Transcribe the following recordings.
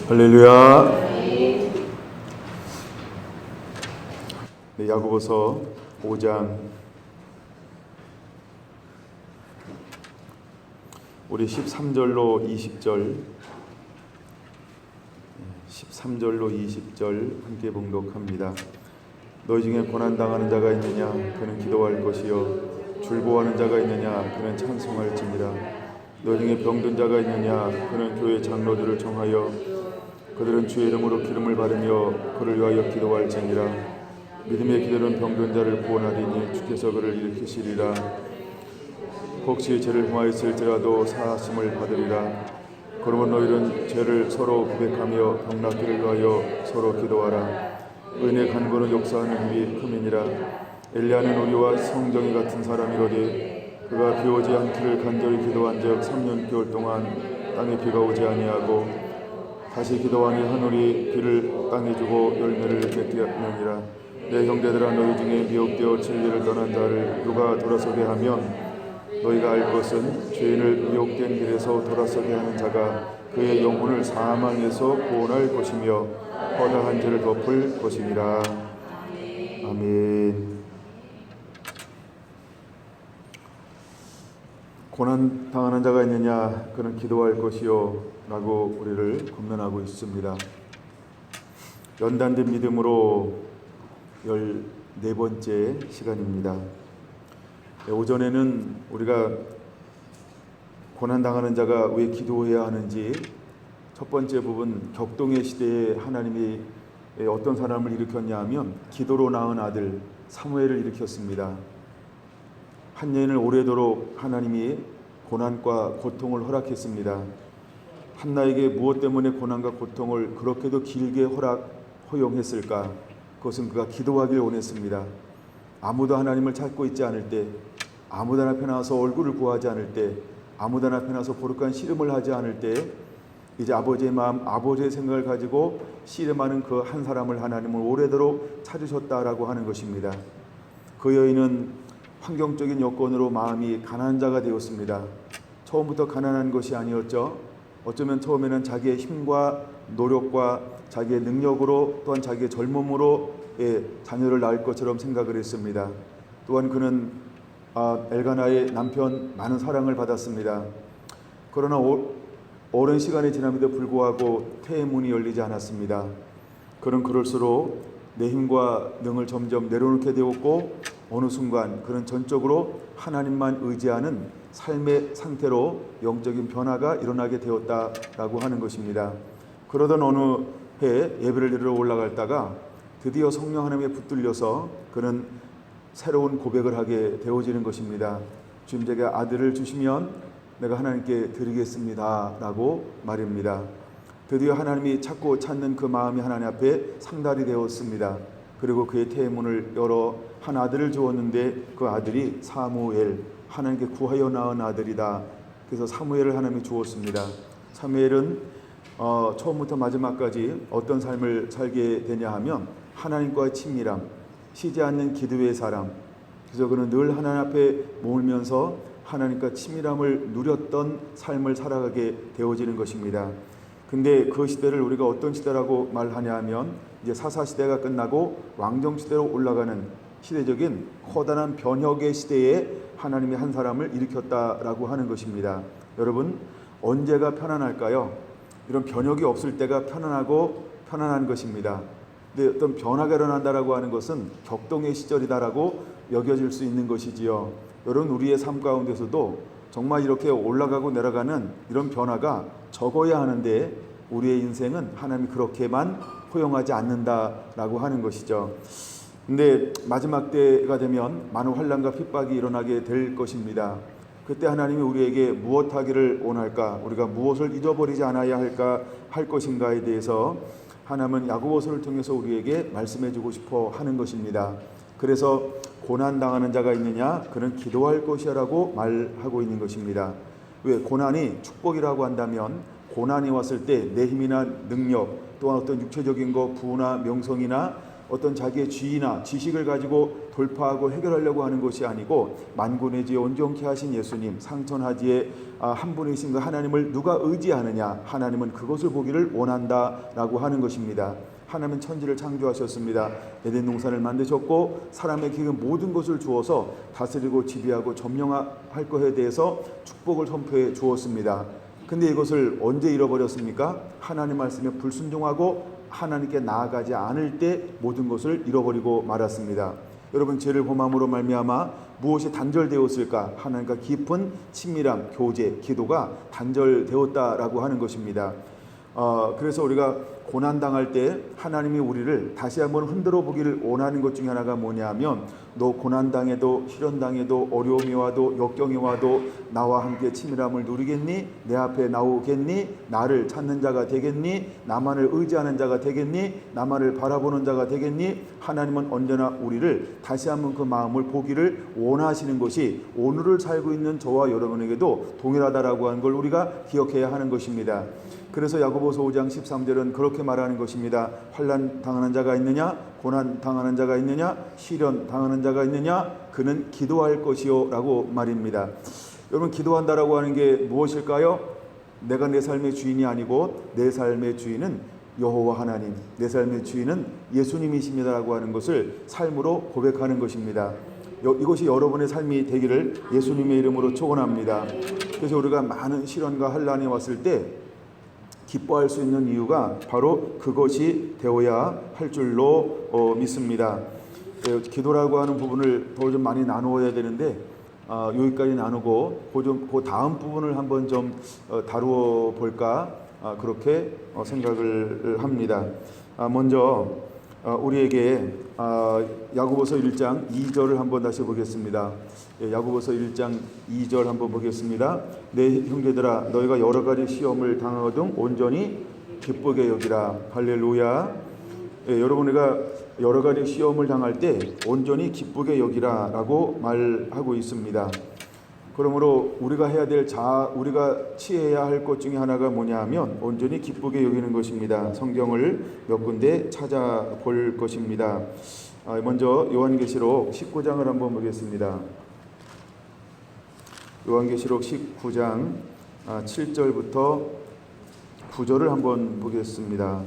할렐루야. 네, 야고보서 5장 우리 13절로 20절 함께 봉독합니다. 너희 중에 고난당하는 자가 있느냐 그는 기도할 것이요 줄보하는 자가 있느냐 그는 찬송할지니라. 너희 중에 병든 자가 있느냐 그는 교회 장로들을 정하여 그들은 주의 이름으로 기름을 바르며 그를 위하여 기도할지니라. 믿음의 기도는 병든 자를 구원하리니 주께서 그를 일으키시리라. 혹시 죄를 범하였을지라도 사하심을 받으리라. 그러면 너희는 죄를 서로 고백하며 병 낫기를 위하여 서로 기도하라. 의인의 간구는 역사하는 힘이 큼이니라. 엘리야는 우리와 성정이 같은 사람이로되 그가 비 오지 않기를 간절히 기도한 적 3년 6개월 동안 땅에 비가 오지 아니하고 다시 기도하니 하늘이 비를 땅에 주고 열매를 맺게 하느니라. 내 형제들아 너희 중에 미혹되어 진리를 떠난 자를 누가 돌아서게 하면 너희가 알 것은 죄인을 미혹된 길에서 돌아서게 하는 자가 그의 영혼을 사망에서 구원할 것이며 허다한 죄를 덮을 것임이라. 아멘. 고난 당하는 자가 있느냐 그는 기도할 것이요 라고 우리를 권면하고 있습니다. 연단된 믿음으로 14번째 시간입니다. 오전에는 우리가 고난당하는 자가 왜 기도해야 하는지 첫 번째 부분 격동의 시대에 하나님이 어떤 사람을 일으켰냐 하면 기도로 낳은 아들 사무엘을 일으켰습니다. 한 여인을 오래도록 하나님이 고난과 고통을 허락했습니다. 한나에게 무엇 때문에 고난과 고통을 그렇게도 길게 허용했을까? 그것은 그가 기도하길 원했습니다. 아무도 하나님을 찾고 있지 않을 때, 아무도 앞에 나와서 얼굴을 구하지 않을 때, 아무도 앞에 나와서 거룩한 씨름을 하지 않을 때 이제 아버지의 마음, 아버지의 생각을 가지고 씨름하는 그 한 사람을 하나님은 오래도록 찾으셨다라고 하는 것입니다. 그 여인은 환경적인 여건으로 마음이 가난한 자가 되었습니다. 처음부터 가난한 것이 아니었죠. 어쩌면 처음에는 자기의 힘과 노력과 자기의 능력으로 또한 자기의 젊음으로 자녀를 낳을 것처럼 생각을 했습니다. 또한 그는 엘가나의 남편 많은 사랑을 받았습니다. 그러나 오랜 시간이 지남에도 불구하고 태의 문이 열리지 않았습니다. 그는 그럴수록 내 힘과 능을 점점 내려놓게 되었고 어느 순간 그는 전적으로 하나님만 의지하는 삶의 상태로 영적인 변화가 일어나게 되었다라고 하는 것입니다. 그러던 어느 해 예배를 드리러 올라갔다가 드디어 성령 하나님에 붙들려서 그는 새로운 고백을 하게 되어지는 것입니다. 주님 제게 아들을 주시면 내가 하나님께 드리겠습니다 라고 말입니다. 드디어 하나님이 찾는 그 마음이 하나님 앞에 상달이 되었습니다. 그리고 그의 태의 문을 열어 한 아들을 주었는데 그 아들이 사무엘, 하나님께 구하여 낳은 아들이다. 그래서 사무엘을 하나님이 주었습니다. 사무엘은 처음부터 마지막까지 어떤 삶을 살게 되냐 하면 하나님과의 친밀함, 쉬지 않는 기도의 사람. 그래서 그는 늘 하나님 앞에 머물면서 하나님과 친밀함을 누렸던 삶을 살아가게 되어지는 것입니다. 근데 그 시대를 우리가 어떤 시대라고 말하냐 하면 이제 사사시대가 끝나고 왕정시대로 올라가는 시대적인 커다란 변혁의 시대에 하나님이 한 사람을 일으켰다라고 하는 것입니다. 여러분 언제가 편안할까요? 이런 변혁이 없을 때가 편안하고 편안한 것입니다. 근데 어떤 변화가 일어난다라고 하는 것은 격동의 시절이다라고 여겨질 수 있는 것이지요. 여러분 우리의 삶 가운데서도 정말 이렇게 올라가고 내려가는 이런 변화가 적어야 하는데 우리의 인생은 하나님이 그렇게만 허용하지 않는다라고 하는 것이죠. 근데 마지막 때가 되면 많은 환난과 핍박이 일어나게 될 것입니다. 그때 하나님이 우리에게 무엇 하기를 원할까? 우리가 무엇을 잊어버리지 않아야 할까 할 것인가에 대해서 하나님은 야고보서를 통해서 우리에게 말씀해 주고 싶어 하는 것입니다. 그래서 고난당하는 자가 있느냐? 그는 기도할 것이라고 말하고 있는 것입니다. 왜? 고난이 축복이라고 한다면 고난이 왔을 때 내 힘이나 능력 또한 어떤 육체적인 것, 부나 명성이나 어떤 자기의 지위나 지식을 가지고 돌파하고 해결하려고 하는 것이 아니고 만군의 지혜 온전케 하신 예수님, 상천하지의 한 분이신 그 하나님을 누가 의지하느냐, 하나님은 그것을 보기를 원한다라고 하는 것입니다. 하나님은 천지를 창조하셨습니다. 에덴 동산을 만드셨고 사람에게 그 모든 것을 주어서 다스리고 지배하고 점령할 것에 대해서 축복을 선포해 주었습니다. 근데 이것을 언제 잃어버렸습니까? 하나님 말씀에 불순종하고 하나님께 나아가지 않을 때 모든 것을 잃어버리고 말았습니다. 여러분, 죄를 범함으로 말미암아 무엇이 단절되었을까? 하나님과 깊은 친밀함, 교제, 기도가 단절되었다라고 하는 것입니다. 그래서 우리가 고난당할 때 하나님이 우리를 다시 한번 흔들어 보기를 원하는 것 중에 하나가 뭐냐면, 너 고난당해도 시련당해도 어려움이 와도 역경이 와도 나와 함께 친밀함을 누리겠니? 내 앞에 나오겠니? 나를 찾는 자가 되겠니? 나만을 의지하는 자가 되겠니? 나만을 바라보는 자가 되겠니? 하나님은 언제나 우리를 다시 한번 그 마음을 보기를 원하시는 것이 오늘을 살고 있는 저와 여러분에게도 동일하다라고 하는 걸 우리가 기억해야 하는 것입니다. 그래서 야고보서 5장 13절은 그렇게 말하는 것입니다. 환난 당하는 자가 있느냐? 고난 당하는 자가 있느냐? 시련 당하는 자가 있느냐? 그는 기도할 것이요 라고 말입니다. 여러분, 기도한다라고 하는 게 무엇일까요? 내가 내 삶의 주인이 아니고 내 삶의 주인은 여호와 하나님, 내 삶의 주인은 예수님이십니다라고 하는 것을 삶으로 고백하는 것입니다. 이것이 여러분의 삶이 되기를 예수님의 이름으로 축원합니다. 그래서 우리가 많은 시련과 환난이 왔을 때 기뻐할 수 있는 이유가 바로 그것이 되어야 할 줄로 믿습니다. 기도라고 하는 부분을 더 좀 많이 나누어야 되는데 여기까지 나누고 그 다음 부분을 한번 좀 다루어 볼까 그렇게 생각을 합니다. 먼저 우리에게 야고보서 1장 2절을 한번 다시 보겠습니다. 야고보서 1장 2절 한번 보겠습니다. 내 형제들아, 너희가 여러 가지 시험을 당하거든 온전히 기쁘게 여기라. 할렐루야. 여러분이가 여러 가지 시험을 당할 때 온전히 기쁘게 여기라 라고 말하고 있습니다. 그러므로 우리가 해야 될 우리가 취해야 할 것 중에 하나가 뭐냐 하면 온전히 기쁘게 여기는 것입니다. 성경을 몇 군데 찾아볼 것입니다. 먼저 요한계시록 19장을 한번 보겠습니다. 요한계시록 19장 7절부터 9절을 한번 보겠습니다.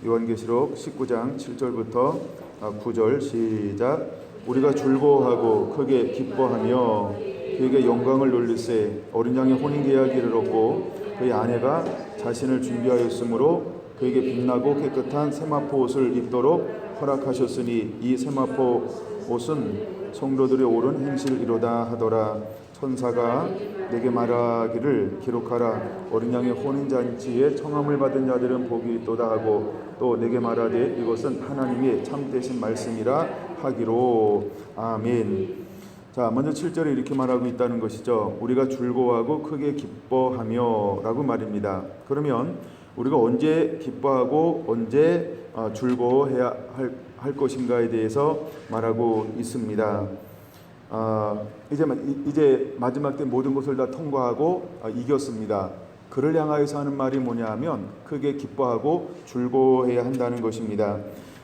요한계시록 19장 7절부터 9절 시작. 우리가 즐거워하고 크게 기뻐하며 그에게 영광을 돌리세 어린 양의 혼인계약일을 얻고 그의 아내가 자신을 준비하였으므로 그에게 빛나고 깨끗한 세마포 옷을 입도록 허락하셨으니 이 세마포 옷은 성도들의 옳은 행실이로다 하더라. 천사가 내게 말하기를 기록하라. 어린 양의 혼인잔치에 청함을 받은 자들은 복이 있도다 하고 또 내게 말하되 이것은 하나님의 참되신 말씀이라 하기로. 아멘. 자, 먼저 7절에 이렇게 말하고 있다는 것이죠. 우리가 즐거워하고 크게 기뻐하며 라고 말입니다. 그러면 우리가 언제 기뻐하고 언제 즐거워해야 할 것인가에 대해서 말하고 있습니다. 이제 마지막 때 모든 것을 다 통과하고 이겼습니다. 그를 향하여서 하는 말이 뭐냐 하면 크게 기뻐하고 즐거워해야 한다는 것입니다.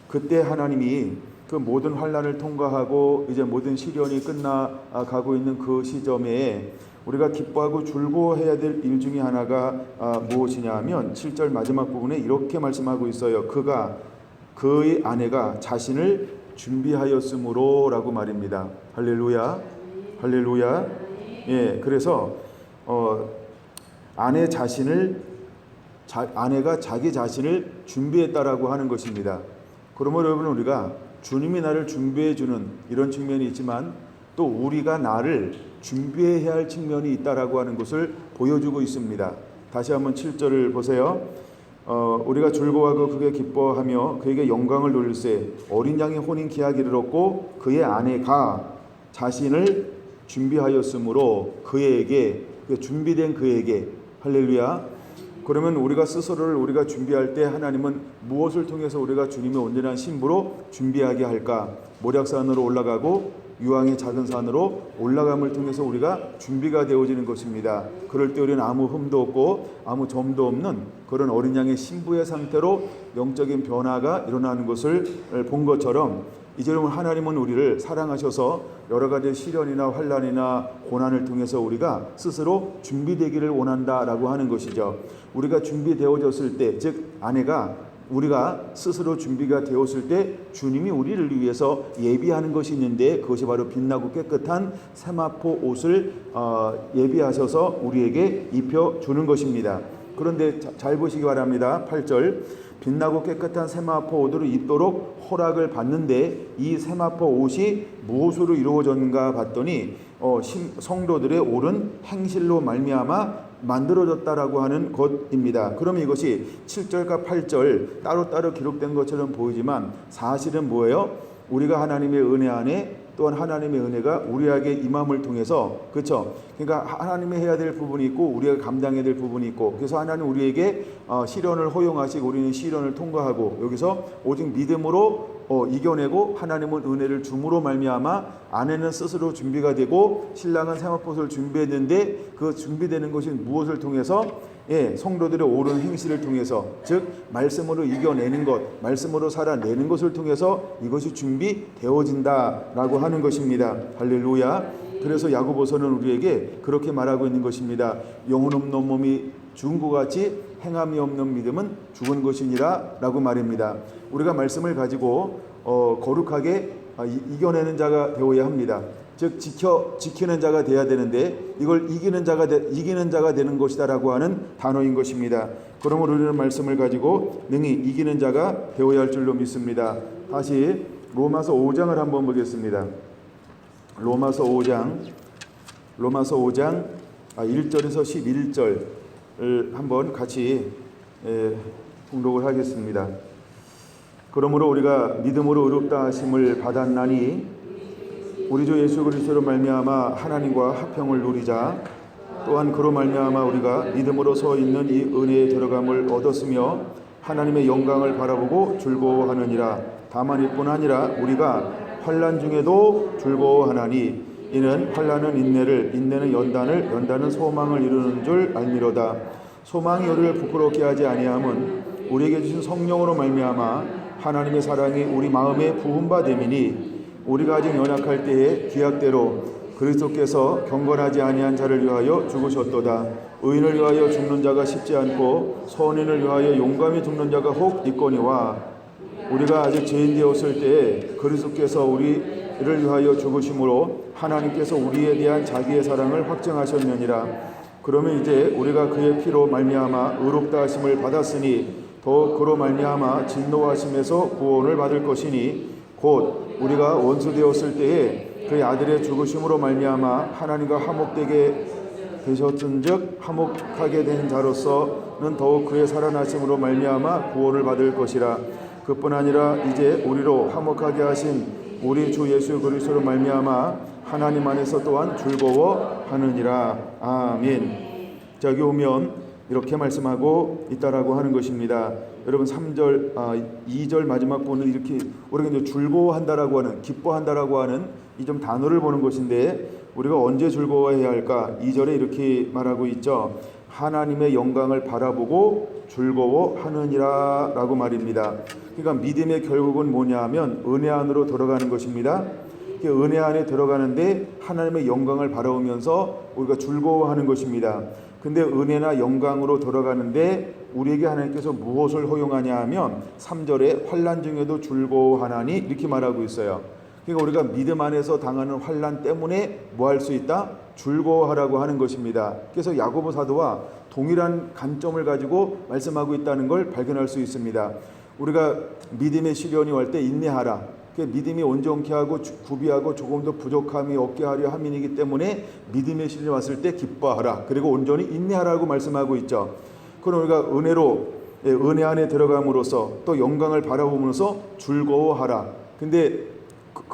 그때 하나님이 그 모든 환난을 통과하고 이제 모든 시련이 끝나가고 있는 그 시점에 우리가 기뻐하고 즐거워해야 될 일 중에 하나가 무엇이냐 하면 7절 마지막 부분에 이렇게 말씀하고 있어요. 그의 아내가 자신을 준비하였으므로 라고 말입니다. 할렐루야. 할렐루야. 예, 그래서 아내가 자기 자신을 준비했다라고 하는 것입니다. 그러므로 여러분, 우리가 주님이 나를 준비해 주는 이런 측면이 있지만 또 우리가 나를 준비해야 할 측면이 있다라고 하는 것을 보여주고 있습니다. 다시 한번 7절을 보세요. 우리가 즐거워하고 크게 기뻐하며 그에게 영광을 돌릴세 어린 양의 혼인 기약일을 얻고 그의 아내가 자신을 준비하였으므로 그에게, 준비된 그에게. 할렐루야. 그러면 우리가 스스로를 우리가 준비할 때 하나님은 무엇을 통해서 우리가 주님의 온전한 신부로 준비하게 할까? 모략산으로 올라가고 유황의 작은 산으로 올라감을 통해서 우리가 준비가 되어지는 것입니다. 그럴 때 우리는 아무 흠도 없고 아무 점도 없는 그런 어린 양의 신부의 상태로 영적인 변화가 일어나는 것을 본 것처럼, 이제 하나님은 우리를 사랑하셔서 여러 가지 시련이나 환난이나 고난을 통해서 우리가 스스로 준비되기를 원한다라고 하는 것이죠. 우리가 준비되어졌을 때, 즉 아내가 우리가 스스로 준비가 되었을 때 주님이 우리를 위해서 예비하는 것이 있는데, 그것이 바로 빛나고 깨끗한 세마포 옷을 예비하셔서 우리에게 입혀주는 것입니다. 그런데 잘 보시기 바랍니다. 8절, 빛나고 깨끗한 세마포 옷으로 입도록 허락을 받는데 이 세마포 옷이 무엇으로 이루어졌는가 봤더니 성도들의 옳은 행실로 말미암아 만들어졌다라고 하는 것입니다. 그러면 이것이 7절과 8절 따로따로 기록된 것처럼 보이지만 사실은 뭐예요? 우리가 하나님의 은혜 안에, 또한 하나님의 은혜가 우리에게 임함을 통해서, 그렇죠? 그러니까 하나님이 해야 될 부분이 있고 우리가 감당해야 될 부분이 있고, 그래서 하나님 우리에게 시련을 허용하시고 우리는 시련을 통과하고, 여기서 오직 믿음으로 이겨내고 하나님은 은혜를 줌으로 말미암아 아내는 스스로 준비가 되고 신랑은 세마포옷을 준비했는데, 그 준비되는 것이 무엇을 통해서? 성도들의 옳은 행실을 통해서, 즉 말씀으로 이겨내는 것, 말씀으로 살아내는 것을 통해서 이것이 준비되어진다라고 하는 것입니다. 할렐루야. 그래서 야고보서는 우리에게 그렇게 말하고 있는 것입니다. 영혼 없는 몸이 죽은 것 같이 행함이 없는 믿음은 죽은 것이니라 라고 말입니다. 우리가 말씀을 가지고 거룩하게 이겨내는 자가 되어야 합니다. 즉 지키는 자가 되어야 되는데, 이걸 이기는 자가 되는 것이다라고 하는 단어인 것입니다. 그러므로 우리는 말씀을 가지고 능히 이기는 자가 되어야 할 줄로 믿습니다. 다시 로마서 5장을 한번 보겠습니다. 로마서 5장 1절에서 11절을 한번 같이 봉독을 하겠습니다. 그러므로 우리가 믿음으로 의롭다 하심을 받았나니 우리 주 예수 그리스도로 말미암아 하나님과 화평을 누리자. 또한 그로 말미암아 우리가 믿음으로 서 있는 이 은혜에 들어감을 얻었으며 하나님의 영광을 바라보고 즐거워하느니라. 다만 이뿐 아니라 우리가 환난 중에도 즐거워하나니 이는 환난은 인내를, 인내는 연단을, 연단은 소망을 이루는 줄 알미로다. 소망이 우리를 부끄럽게 하지 아니함은 우리에게 주신 성령으로 말미암아 하나님의 사랑이 우리 마음에 부은 바 됨이니, 우리가 아직 연약할 때에 기약대로 그리스도께서 경건하지 아니한 자를 위하여 죽으셨도다. 의인을 위하여 죽는 자가 쉽지 않고 선인을 위하여 용감히 죽는 자가 혹 있거니와, 우리가 아직 죄인 되었을 때에 그리스도께서 우리를 위하여 죽으심으로 하나님께서 우리에 대한 자기의 사랑을 확증하셨느니라. 그러면 이제 우리가 그의 피로 말미암아 의롭다 하심을 받았으니 더 그로 말미암아 진노하심에서 구원을 받을 것이니, 곧 우리가 원수 되었을 때에 그의 아들의 죽으심으로 말미암아 하나님과 화목되게 되셨은즉 화목하게 된 자로서는 더욱 그의 살아나심으로 말미암아 구원을 받을 것이라. 그뿐 아니라 이제 우리로 화목하게 하신 우리 주 예수 그리스도로 말미암아 하나님 안에서 또한 즐거워하느니라. 아멘. 자, 여기 오면 이렇게 말씀하고 있다라고 하는 것입니다. 여러분 3절, 2절 마지막 부분은 이렇게 우리가 이제 즐거워한다라고 하는, 기뻐한다라고 하는 이 좀 단어를 보는 것인데, 우리가 언제 즐거워해야 할까? 2절에 이렇게 말하고 있죠. 하나님의 영광을 바라보고 즐거워하느니라라고 말입니다. 그러니까 믿음의 결국은 뭐냐 하면 은혜 안으로 들어가는 것입니다. 은혜 안에 들어가는데 하나님의 영광을 바라보면서 우리가 즐거워하는 것입니다. 근데 은혜나 영광으로 들어가는데 우리에게 하나님께서 무엇을 허용하냐 하면 3절에 환난 중에도 즐거워하나니 이렇게 말하고 있어요. 그러니까 우리가 믿음 안에서 당하는 환난 때문에 뭐 할 수 있다? 즐거워하라고 하는 것입니다. 그래서 야고보 사도와 동일한 관점을 가지고 말씀하고 있다는 걸 발견할 수 있습니다. 우리가 믿음의 시련이 올 때 인내하라. 믿음이 온전케 하고 구비하고 조금 더 부족함이 없게 하려 함이기 때문에 믿음의 시련이 왔을 때 기뻐하라. 그리고 온전히 인내하라고 말씀하고 있죠. 그럼 우리가 은혜 안에 들어감으로써 또 영광을 바라보면서 즐거워하라. 근데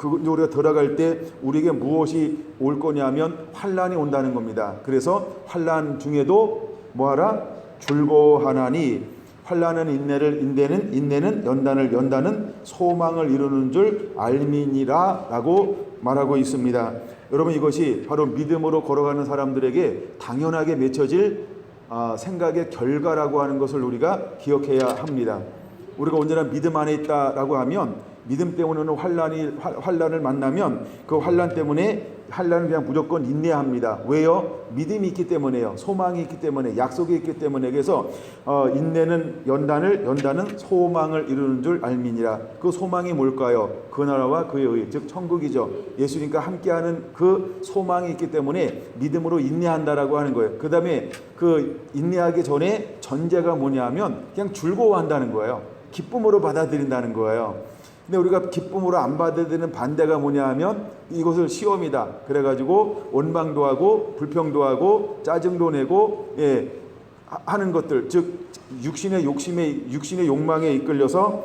우리가 들어갈 때 우리에게 무엇이 올 거냐면 환난이 온다는 겁니다. 그래서 환난 중에도 뭐하라? 즐거워하나니, 환난은 인내는 연단은 소망을 이루는 줄 알미니라 라고 말하고 있습니다. 여러분, 이것이 바로 믿음으로 걸어가는 사람들에게 당연하게 맺혀질 생각의 결과라고 하는 것을 우리가 기억해야 합니다. 우리가 온전한 믿음 안에 있다라고 하면, 믿음 때문에 오는 환난을 만나면 그 환난 때문에 환난은 그냥 무조건 인내합니다. 왜요? 믿음이 있기 때문에요. 소망이 있기 때문에, 약속이 있기 때문에. 그래서 인내는 연단은 소망을 이루는 줄 알미니라. 그 소망이 뭘까요? 그 나라와 그의 의, 즉 천국이죠. 예수님과 함께하는 그 소망이 있기 때문에 믿음으로 인내한다라고 하는 거예요. 그 다음에 그 인내하기 전에 전제가 뭐냐면 그냥 즐거워한다는 거예요. 기쁨으로 받아들인다는 거예요. 근데 우리가 기쁨으로 안 받아들이는 반대가 뭐냐 하면 이것을 시험이다. 그래가지고 원망도 하고 불평도 하고 짜증도 내고 하는 것들, 즉 육신의 욕망에 이끌려서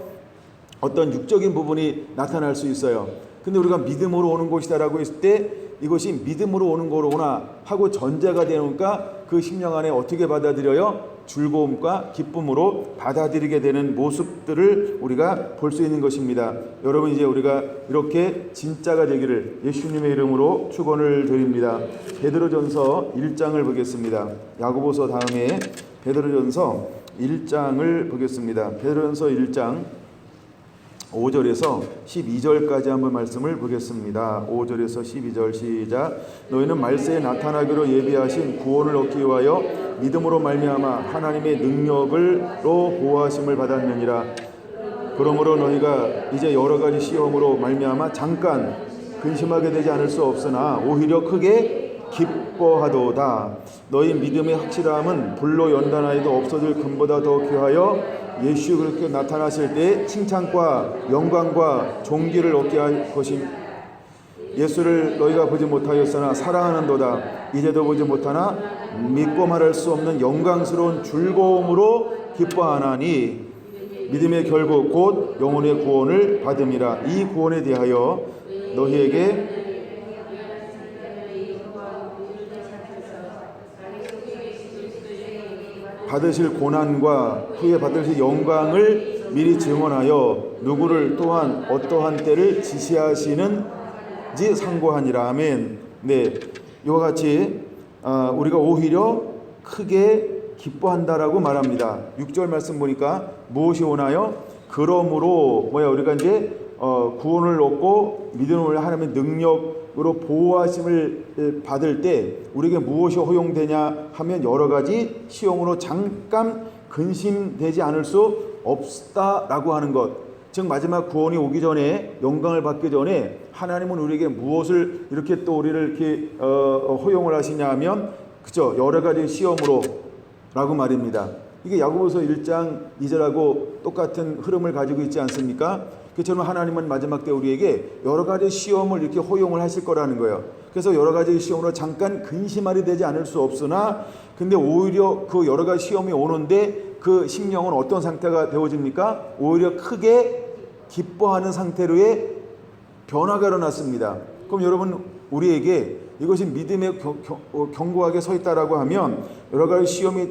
어떤 육적인 부분이 나타날 수 있어요. 근데 우리가 믿음으로 오는 것이다라고 했을 때 이것이 믿음으로 오는 거로구나 하고 전제가 되니까 그 심령 안에 어떻게 받아들여요? 즐거움과 기쁨으로 받아들이게 되는 모습들을 우리가 볼 수 있는 것입니다. 여러분, 이제 우리가 이렇게 진짜가 되기를 예수님의 이름으로 축원을 드립니다. 베드로전서 1장을 보겠습니다. 야고보서 다음에 베드로전서 1장을 보겠습니다. 베드로전서 1장 5절에서 12절까지 한번 말씀을 보겠습니다. 5절에서 12절 시작. 너희는 말세에 나타나기로 예비하신 구원을 얻기 위하여 믿음으로 말미암아 하나님의 능력으로 보호하심을 받았느니라. 그러므로 너희가 이제 여러 가지 시험으로 말미암아 잠깐 근심하게 되지 않을 수 없으나 오히려 크게 기뻐하도다. 너희 믿음의 확실함은 불로 연단하여도 없어질 금보다 더 귀하여 예수 그리스도 나타나실 때 칭찬과 영광과 존귀를 얻게 할 것임. 예수를 너희가 보지 못하였으나 사랑하는도다. 이제도 보지 못하나 믿고 말할 수 없는 영광스러운 즐거움으로 기뻐하나니 믿음의 결국 곧 영혼의 구원을 받음이라. 이 구원에 대하여 너희에게 받으실 고난과 후에 받으실 영광을 미리 증언하여 누구를 또한 어떠한 때를 지시하시는지 상고하니라. 아멘. 네, 이와 같이 우리가 오히려 크게 기뻐한다라고 말합니다. 6절 말씀 보니까 무엇이 오나요? 그러므로 우리가 이제 구원을 얻고 믿음을 하나님의 능력으로 보호하심을 받을 때 우리에게 무엇이 허용되냐 하면 여러 가지 시험으로 잠깐 근심되지 않을 수 없다라고 하는 것. 즉 마지막 구원이 오기 전에, 영광을 받기 전에 하나님은 우리에게 무엇을 이렇게 또 우리를 이렇게 허용을 하시냐 하면, 그죠, 여러 가지 시험으로 라고 말입니다. 이게 야고보서 1장 2절하고 똑같은 흐름을 가지고 있지 않습니까? 그처럼 하나님은 마지막 때 우리에게 여러 가지 시험을 이렇게 허용을 하실 거라는 거예요. 그래서 여러 가지 시험으로 잠깐 근심하게 되지 않을 수 없으나, 근데 오히려 그 여러 가지 시험이 오는데 그 심령은 어떤 상태가 되어집니까? 오히려 크게 기뻐하는 상태로의 변화가 일어났습니다. 그럼 여러분, 우리에게 이것이 믿음에 견고하게 서 있다라고 하면 여러 가지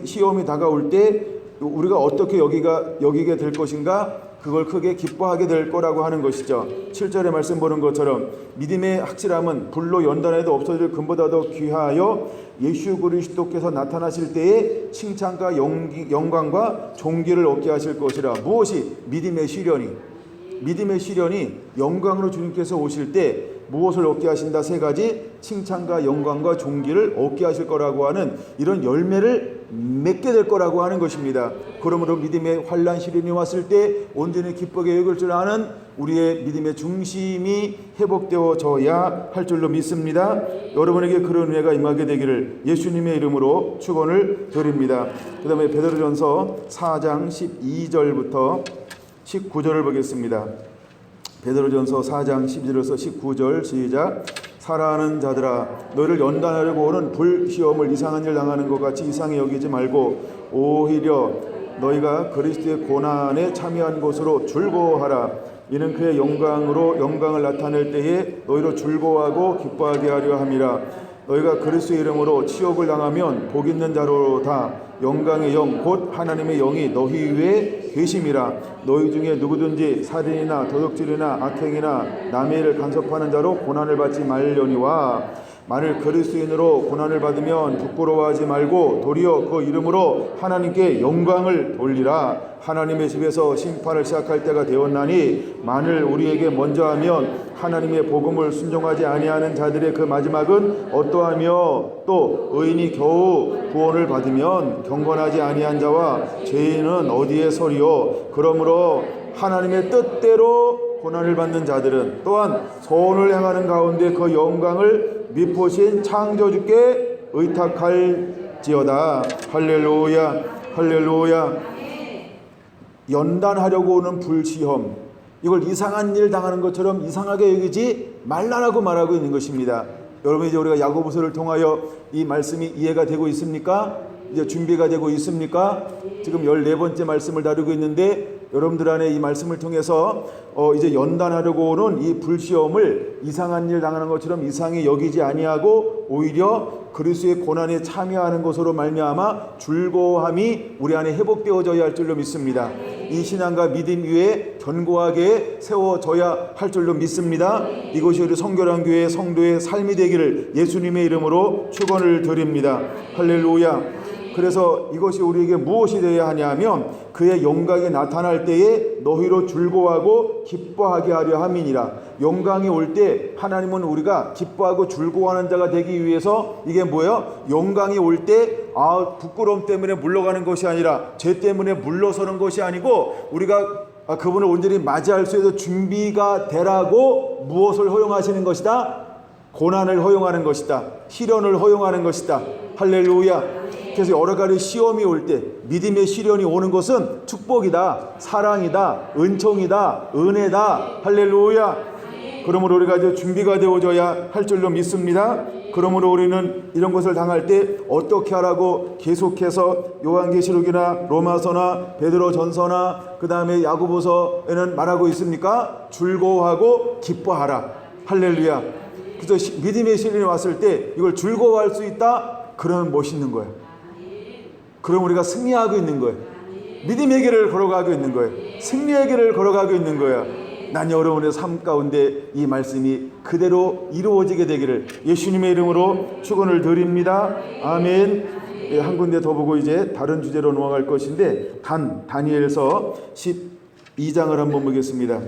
시험이 다가올 때 우리가 어떻게 여기게 될 것인가, 그걸 크게 기뻐하게 될 거라고 하는 것이죠. 7절의 말씀 보는 것처럼 믿음의 확실함은 불로 연단해도 없어질 금보다 더 귀하여 예수 그리스도께서 나타나실 때에 칭찬과 영광과 존귀를 얻게 하실 것이라. 무엇이? 믿음의 시련이 영광으로 주님께서 오실 때 무엇을 얻게 하신다? 세 가지, 칭찬과 영광과 존귀를 얻게 하실 거라고 하는 이런 열매를 맺게 될 거라고 하는 것입니다. 그러므로 믿음의 환난 시련이 왔을 때 온전히 기쁘게 여길 줄 아는 우리의 믿음의 중심이 회복되어져야 할 줄로 믿습니다. 여러분에게 그런 은혜가 임하게 되기를 예수님의 이름으로 축원을 드립니다. 그 다음에 베드로전서 4장 12절부터 19절을 보겠습니다. 베드로전서 4장 12절에서 19절 시작. 사랑하는 자들아, 너희를 연단하려고 오는 불시험을 이상한 일 당하는 것 같이 이상히 여기지 말고 오히려 너희가 그리스도의 고난에 참여한 것으로 즐거워하라. 이는 그의 영광을 나타낼 때에 너희로 즐거워하고 기뻐하게 하려 함이라. 너희가 그리스도의 이름으로 치욕을 당하면 복 있는 자로다. 영광의 영 곧 하나님의 영이 너희 위에 계심이라. 너희 중에 누구든지 살인이나 도둑질이나 악행이나 남의 일을 간섭하는 자로 고난을 받지 말려니와 만일 그리스도인으로 고난을 받으면 부끄러워하지 말고 도리어 그 이름으로 하나님께 영광을 돌리라. 하나님의 집에서 심판을 시작할 때가 되었나니 만일 우리에게 먼저 하면 하나님의 복음을 순종하지 아니하는 자들의 그 마지막은 어떠하며 또 의인이 겨우 구원을 받으면 경건하지 아니한 자와 죄인은 어디에 서리요. 그러므로 하나님의 뜻대로 고난을 받는 자들은 또한 선을 행하는 가운데 그 영광을 미포신 창조주께 의탁할지어다. 할렐루야, 할렐루야. 연단하려고 오는 불시험, 이걸 이상한 일 당하는 것처럼 이상하게 여기지 말라라고 말하고 있는 것입니다. 여러분, 이제 우리가 야고보서를 통하여 이 말씀이 이해가 되고 있습니까? 이제 준비가 되고 있습니까? 지금 14번째 말씀을 다루고 있는데 여러분들 안에 이 말씀을 통해서 이제 연단하려고 오는 이 불시험을 이상한 일 당하는 것처럼 이상히 여기지 아니하고 오히려 그리스도의 고난에 참여하는 것으로 말미암아 즐거움이 우리 안에 회복되어져야 할 줄로 믿습니다. 이 신앙과 믿음 위에 견고하게 세워져야 할 줄로 믿습니다. 이것이 우리 성결한 교회 성도의 삶이 되기를 예수님의 이름으로 축원을 드립니다. 할렐루야. 그래서 이것이 우리에게 무엇이 되어야 하냐면 그의 영광이 나타날 때에 너희로 즐거워하고 기뻐하게 하려 함이니라. 영광이 올 때 하나님은 우리가 기뻐하고 즐거워하는 자가 되기 위해서 이게 뭐예요? 영광이 올 때 부끄러움 때문에 물러가는 것이 아니라 죄 때문에 물러서는 것이 아니고 우리가 그분을 온전히 맞이할 수 있어서 준비가 되라고 무엇을 허용하시는 것이다? 고난을 허용하는 것이다. 시련을 허용하는 것이다. 할렐루야. 그래서 여러 가지 시험이 올 때 믿음의 시련이 오는 것은 축복이다, 사랑이다, 은총이다, 은혜다. 할렐루야. 그러므로 우리가 이제 준비가 되어져야 할 줄로 믿습니다. 그러므로 우리는 이런 것을 당할 때 어떻게 하라고 계속해서 요한계시록이나 로마서나 베드로전서나 그 다음에 야고보서에는 말하고 있습니까? 즐거워하고 기뻐하라. 할렐루야. 그래서 믿음의 시련이 왔을 때 이걸 즐거워할 수 있다? 그러면 멋있는 거예요. 그럼 우리가 승리하고 있는 거예요. 믿음의 길을 걸어가고 있는 거예요. 승리의 길을 걸어가고 있는 거예요. 난 여러분의 삶 가운데 이 말씀이 그대로 이루어지게 되기를 예수님의 이름으로 축원을 드립니다. 아멘. 한 군데 더 보고 이제 다른 주제로 넘어갈 것인데 다니엘서 12장을 한번 보겠습니다.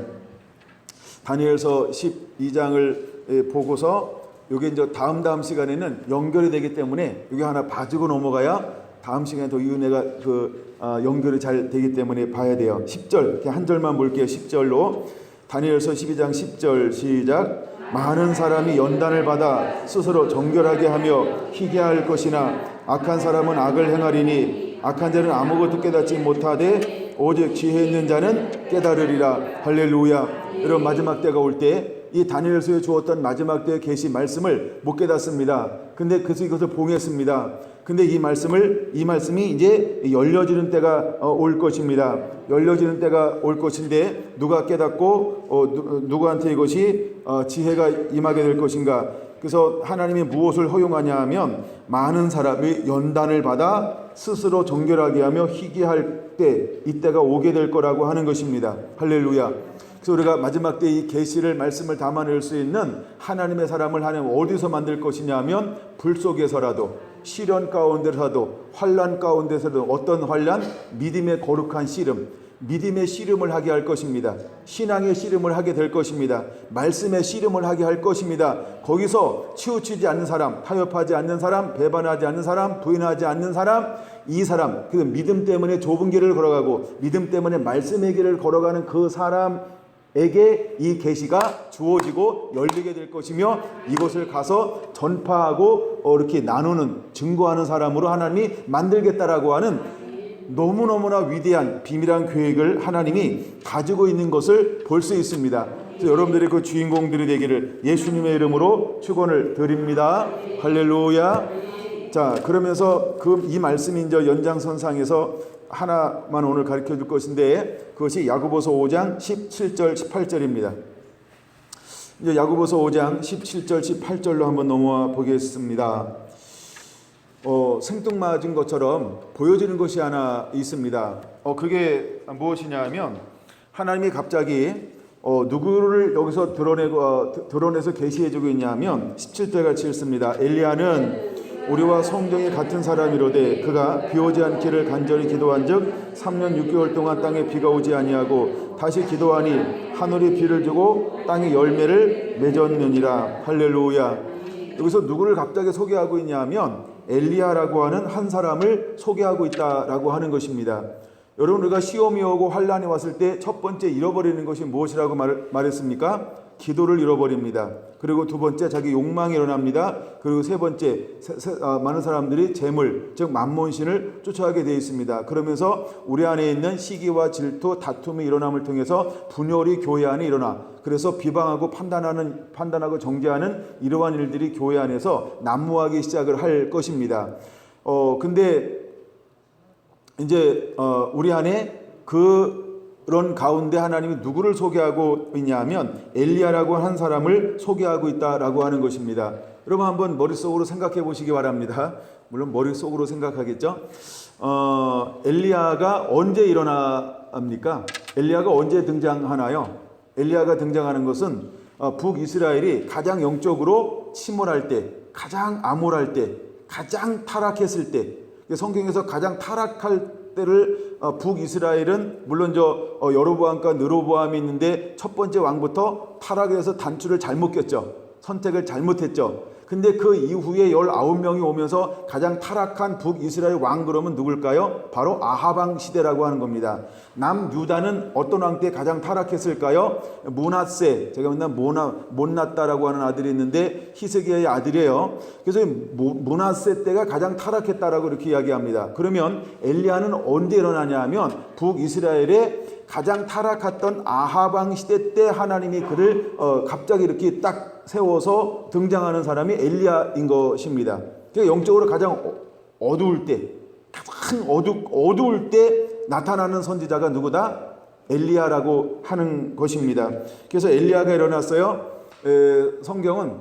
다니엘서 12장을 보고서 이게 이제 다음 시간에는 연결이 되기 때문에 이게 하나 봐주고 넘어가야 다음 시간에 더 이 은혜가 연결이 잘 되기 때문에 봐야 돼요. 10절 한 절만 볼게요. 10절로 다니엘서 12장 10절 시작. 많은 사람이 연단을 받아 스스로 정결하게 하며 희게할 것이나 악한 사람은 악을 행하리니 악한 자는 아무것도 깨닫지 못하되 오직 지혜 있는 자는 깨달으리라. 할렐루야. 여러분, 마지막 때가 올 때 이 다니엘서에 주었던 마지막 때의 계시 말씀을 못 깨닫습니다. 근데 그래서 이것을 봉했습니다. 근데 이 말씀이 이제 열려지는 때가 올 것입니다. 열려지는 때가 올 것인데 누가 깨닫고 누구한테 이것이 지혜가 임하게 될 것인가? 그래서 하나님이 무엇을 허용하냐 하면 많은 사람이 연단을 받아 스스로 정결하게 하며 희귀할 때 이때가 오게 될 거라고 하는 것입니다. 할렐루야. 그래서 우리가 마지막 때 이 계시를 말씀을 담아낼 수 있는 하나님의 사람을 하나님 어디서 만들 것이냐 하면 불 속에서라도 시련 가운데서라도 환난 가운데서라도 어떤 환난? 믿음의 거룩한 씨름, 믿음의 씨름을 하게 할 것입니다. 신앙의 씨름을 하게 될 것입니다. 말씀의 씨름을 하게 할 것입니다. 거기서 치우치지 않는 사람, 타협하지 않는 사람, 배반하지 않는 사람, 부인하지 않는 사람, 이 사람, 그 믿음 때문에 좁은 길을 걸어가고 믿음 때문에 말씀의 길을 걸어가는 그 사람에게 이 계시가 주어지고 열리게 될 것이며 이것을 가서 전파하고 이렇게 나누는, 증거하는 사람으로 하나님이 만들겠다라고 하는 너무너무나 위대한 비밀한 계획을 하나님이 가지고 있는 것을 볼 수 있습니다. 그래서 여러분들이 그 주인공들이 되기를 예수님의 이름으로 축원을 드립니다. 할렐루야. 자, 그러면서 이 말씀이 이제 연장선상에서 하나만 오늘 가르쳐 줄 것인데 그것이 야고보서 5장 17절 18절입니다. 이제 야고보서 5장 17절 18절로 한번 넘어와 보겠습니다. 생뚱맞은 것처럼 보여지는 것이 하나 있습니다. 그게 무엇이냐면 하나님이 갑자기 누구를 여기서 드러내서 계시해주고 있냐면 17절 같이 읽습니다. 엘리야는 우리와 성정이 같은 사람이로되 그가 비 오지 않기를 간절히 기도한즉 3년 6개월 동안 땅에 비가 오지 아니하고 다시 기도하니 하늘이 비를 주고 땅이 열매를 맺었느니라. 할렐루야. 여기서 누구를 갑자기 소개하고 있냐면 엘리야라고 하는 한 사람을 소개하고 있다라고 하는 것입니다. 여러분, 우리가 시험이 오고 환란이 왔을 때 첫 번째 잃어버리는 것이 무엇이라고 말했습니까? 기도를 잃어버립니다. 그리고 두 번째 자기 욕망이 일어납니다. 그리고 세 번째 많은 사람들이 재물 즉 만몬신을 쫓아가게 되어 있습니다. 그러면서 우리 안에 있는 시기와 질투 다툼이 일어남을 통해서 분열이 교회 안에 일어나 그래서 비방하고 판단하고 정죄하는 이러한 일들이 교회 안에서 난무하기 시작을 할 것입니다. 근데 이제 우리 안에 그런 가운데 하나님이 누구를 소개하고 있냐면 엘리야라고 한 사람을 소개하고 있다라고 하는 것입니다. 여러분 한번 머릿속으로 생각해 보시기 바랍니다. 물론 머릿속으로 생각하겠죠. 엘리야가 언제 일어납니까? 엘리야가 언제 등장하나요? 엘리야가 등장하는 것은 북이스라엘이 가장 영적으로 침몰할 때, 가장 암울할 때, 가장 타락했을 때, 성경에서 가장 타락할 때를 북이스라엘은 물론 여로보암과 느로보암이 있는데 첫 번째 왕부터 타락해서 단추를 잘못 꼈죠. 선택을 잘못했죠. 근데 그 이후에 19명이 오면서 가장 타락한 북이스라엘 왕 그러면 누굴까요? 바로 아하방 시대라고 하는 겁니다. 남유다는 어떤 왕 때 가장 타락했을까요? 므낫세, 제가 맨날 못났다라고 하는 아들이 있는데 히스기야의 아들이에요. 그래서 므낫세 때가 가장 타락했다라고 이렇게 이야기합니다. 그러면 엘리야는 언제 일어나냐 하면 북이스라엘의 가장 타락했던 아하방 시대 때 하나님이 그를 갑자기 이렇게 딱 세워서 등장하는 사람이 엘리야인 것입니다. 그러니까 영적으로 가장 어두울 때, 가장 어두울 때 나타나는 선지자가 누구다? 엘리야라고 하는 것입니다. 그래서 엘리야가 일어났어요. 성경은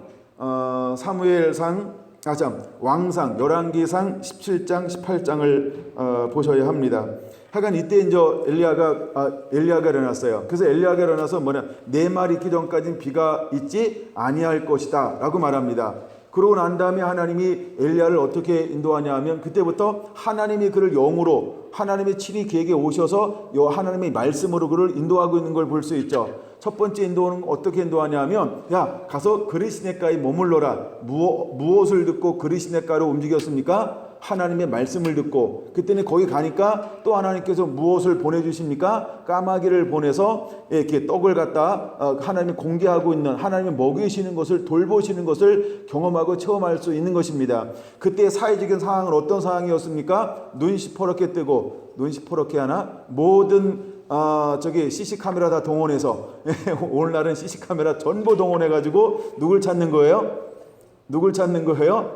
왕상 열왕기상 17장 18장을 보셔야 합니다. 하여간 이때 이제 엘리야가 일어났어요. 그래서 엘리야가 일어나서 내 말 있기 전까지는 비가 있지 아니할 것이다 라고 말합니다. 그러고 난 다음에 하나님이 엘리야를 어떻게 인도하냐 하면 그때부터 하나님이 그를 영으로 하나님의 친히 그에게 오셔서 하나님의 말씀으로 그를 인도하고 있는 걸 볼 수 있죠. 첫 번째 인도는 어떻게 인도하냐 하면 가서 그리시네가에 머물러라. 무엇을 듣고 그리시네가로 움직였습니까? 하나님의 말씀을 듣고 그때는 거기 가니까 또 하나님께서 무엇을 보내주십니까? 까마귀를 보내서 이렇게 떡을 갖다 하나님이 공개하고 있는 하나님이 먹이시는 것을 돌보시는 것을 경험하고 체험할 수 있는 것입니다. 그때 사회적인 상황은 어떤 상황이었습니까? 눈 시퍼렇게 뜨고 눈 시퍼렇게 하나 모든 CC 카메라 다 동원해서 오늘날은 CC 카메라 전부 동원해 가지고 누굴 찾는 거예요?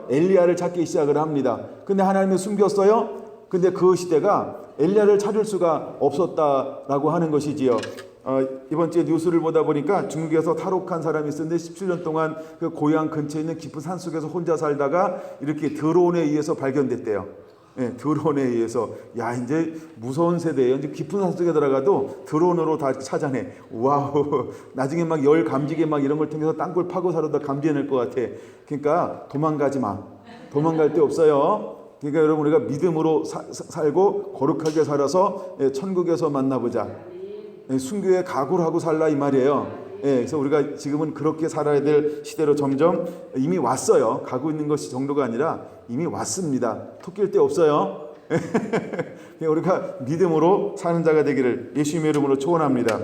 엘리야를 찾기 시작을 합니다. 근데 하나님이 숨겼어요? 근데 그 시대가 엘리야를 찾을 수가 없었다라고 하는 것이지요. 이번 주에 뉴스를 보다 보니까 중국에서 탈옥한 사람이 있었는데 17년 동안 그 고향 근처에 있는 깊은 산속에서 혼자 살다가 이렇게 드론에 의해서 발견됐대요. 드론에 의해서 이제 무서운 세대예요. 이제 깊은 산속에 들어가도 드론으로 다 찾아내. 와우. 나중에 막 열 감지기 막 이런 걸 통해서 땅굴 파고 살아도 감지해낼 것 같아. 그러니까 도망가지 마. 도망갈 데 없어요. 그러니까 여러분 우리가 믿음으로 살고 거룩하게 살아서 천국에서 만나보자. 순교에 각오를 하고 살라 이 말이에요. 그래서 우리가 지금은 그렇게 살아야 될 시대로 점점 이미 왔어요. 가고 있는 것이 정도가 아니라 이미 왔습니다. 토낄 데 없어요. 우리가 믿음으로 사는 자가 되기를 예수님의 이름으로 축원합니다.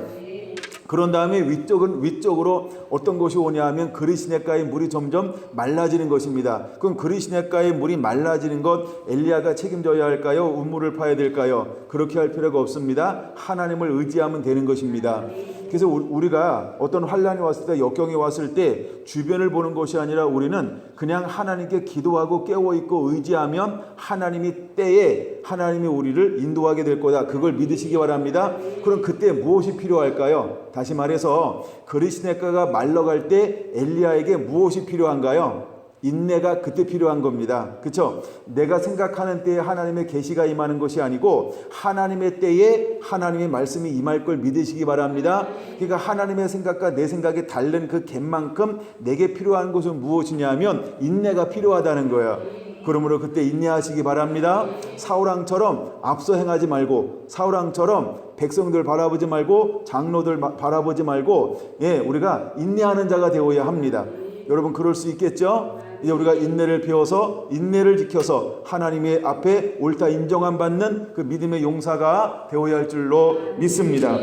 그런 다음에 위쪽으로 어떤 것이 오냐 하면 그리시네가의 물이 점점 말라지는 것입니다. 그럼 그리시네가의 물이 말라지는 것 엘리야가 책임져야 할까요? 우물을 파야 될까요? 그렇게 할 필요가 없습니다. 하나님을 의지하면 되는 것입니다. 그래서 우리가 어떤 환란이 왔을 때 역경이 왔을 때 주변을 보는 것이 아니라 우리는 그냥 하나님께 기도하고 깨어있고 의지하면 하나님이 때에 하나님이 우리를 인도하게 될 거다. 그걸 믿으시기 바랍니다. 그럼 그때 무엇이 필요할까요? 다시 말해서 그리시네가가 말러갈 때 엘리야에게 무엇이 필요한가요? 인내가 그때 필요한 겁니다. 그렇죠? 내가 생각하는 때에 하나님의 계시가 임하는 것이 아니고 하나님의 때에 하나님의 말씀이 임할 걸 믿으시기 바랍니다. 그러니까 하나님의 생각과 내 생각이 다른 그 갭만큼 내게 필요한 것은 무엇이냐 하면 인내가 필요하다는 거예요. 그러므로 그때 인내하시기 바랍니다. 사울왕처럼 앞서 행하지 말고, 사울왕처럼 백성들 바라보지 말고, 장로들 바라보지 말고, 우리가 인내하는 자가 되어야 합니다. 여러분 그럴 수 있겠죠? 이제 우리가 인내를 배워서 인내를 지켜서 하나님의 앞에 옳다 인정함 받는 그 믿음의 용사가 되어야 할 줄로 믿습니다.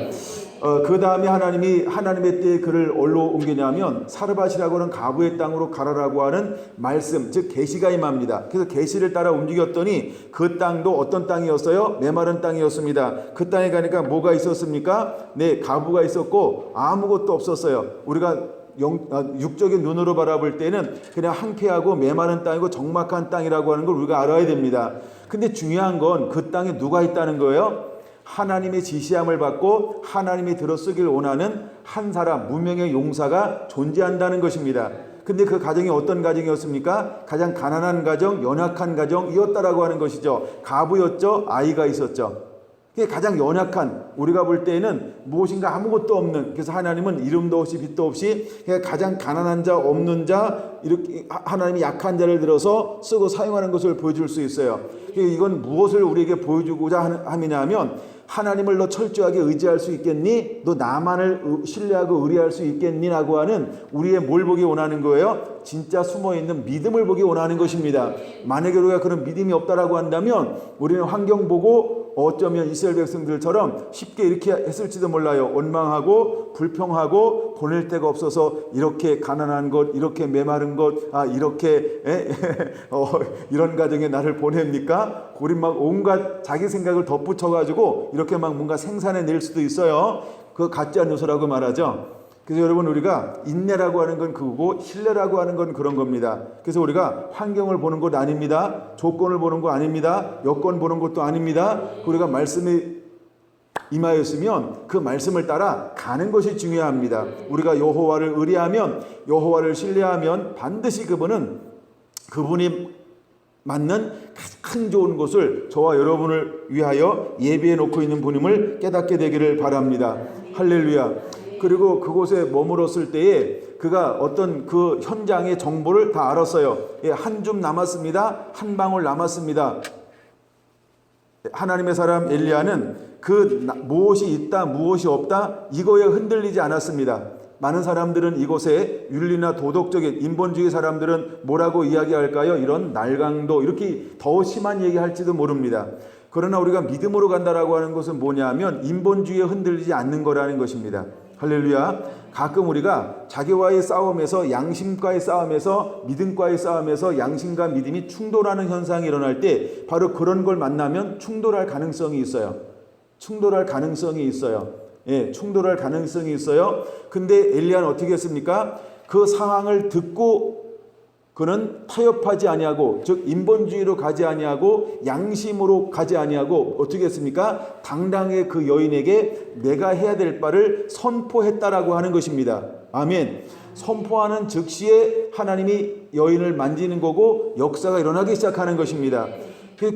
그 다음에 하나님이 하나님의 때에 그를 어디로 옮기냐면 사르밧이라고 하는 가부의 땅으로 가라라고 하는 말씀, 즉 계시가 임합니다. 그래서 계시를 따라 움직였더니 그 땅도 어떤 땅이었어요? 메마른 땅이었습니다. 그 땅에 가니까 뭐가 있었습니까? 네, 가부가 있었고 아무것도 없었어요. 우리가 육적인 눈으로 바라볼 때는 그냥 황폐하고 메마른 땅이고 적막한 땅이라고 하는 걸 우리가 알아야 됩니다. 근데 중요한 건 그 땅에 누가 있다는 거예요? 하나님의 지시함을 받고 하나님이 들어쓰길 원하는 한 사람, 무명의 용사가 존재한다는 것입니다. 근데 그 가정이 어떤 가정이었습니까? 가장 가난한 가정, 연약한 가정이었다라고 하는 것이죠. 가부였죠. 아이가 있었죠. 그게 가장 연약한, 우리가 볼 때에는 무엇인가 아무것도 없는, 그래서 하나님은 이름도 없이 빛도 없이 가장 가난한 자, 없는 자, 이렇게 하나님이 약한 자를 들어서 쓰고 사용하는 것을 보여줄 수 있어요. 이건 무엇을 우리에게 보여주고자 함이냐 하면, 하나님을 너 철저하게 의지할 수 있겠니? 너 나만을 신뢰하고 의뢰할 수 있겠니? 라고 하는 우리의 뭘 보기 원하는 거예요? 진짜 숨어있는 믿음을 보기 원하는 것입니다. 만약에 우리가 그런 믿음이 없다라고 한다면 우리는 환경 보고 어쩌면 이스라엘 백성들처럼 쉽게 이렇게 했을지도 몰라요. 원망하고 불평하고 보낼 데가 없어서 이렇게 가난한 것, 이렇게 메마른 것, 이렇게 이런 가정에 나를 보냅니까? 우리 막 온갖 자기 생각을 덧붙여가지고 이렇게 막 뭔가 생산해낼 수도 있어요. 그거 가짜 뉴스라고 말하죠. 그래서 여러분 우리가 인내라고 하는 건 그거고 신뢰라고 하는 건 그런 겁니다. 그래서 우리가 환경을 보는 것 아닙니다. 조건을 보는 거 아닙니다. 여건 보는 것도 아닙니다. 우리가 말씀이 임하였으면 그 말씀을 따라 가는 것이 중요합니다. 우리가 여호와를 의뢰하면, 여호와를 신뢰하면 반드시 그분이 맞는 가장 좋은 곳을 저와 여러분을 위하여 예비해 놓고 있는 분임을 깨닫게 되기를 바랍니다. 할렐루야. 그리고 그곳에 머물었을 때에 그가 어떤 그 현장의 정보를 다 알았어요. 한 줌 남았습니다. 한 방울 남았습니다. 하나님의 사람 엘리야는 그 무엇이 있다 무엇이 없다 이거에 흔들리지 않았습니다. 많은 사람들은 이곳에 윤리나 도덕적인 인본주의 사람들은 뭐라고 이야기할까요? 이런 날강도 이렇게 더 심한 얘기할지도 모릅니다. 그러나 우리가 믿음으로 간다라고 하는 것은 뭐냐면 인본주의에 흔들리지 않는 거라는 것입니다. 할렐루야. 가끔 우리가 자기와의 싸움에서, 양심과의 싸움에서, 믿음과의 싸움에서 양심과 믿음이 충돌하는 현상이 일어날 때 바로 그런 걸 만나면 충돌할 가능성이 있어요. 충돌할 가능성이 있어요. 충돌할 가능성이 있어요. 근데 엘리야는 어떻게 했습니까? 그 상황을 듣고 그는 타협하지 아니하고, 즉 인본주의로 가지 아니하고 양심으로 가지 아니하고 어떻게 했습니까? 당당하게 그 여인에게 내가 해야 될 바를 선포했다라고 하는 것입니다. 아멘. 선포하는 즉시에 하나님이 여인을 만지는 거고 역사가 일어나기 시작하는 것입니다.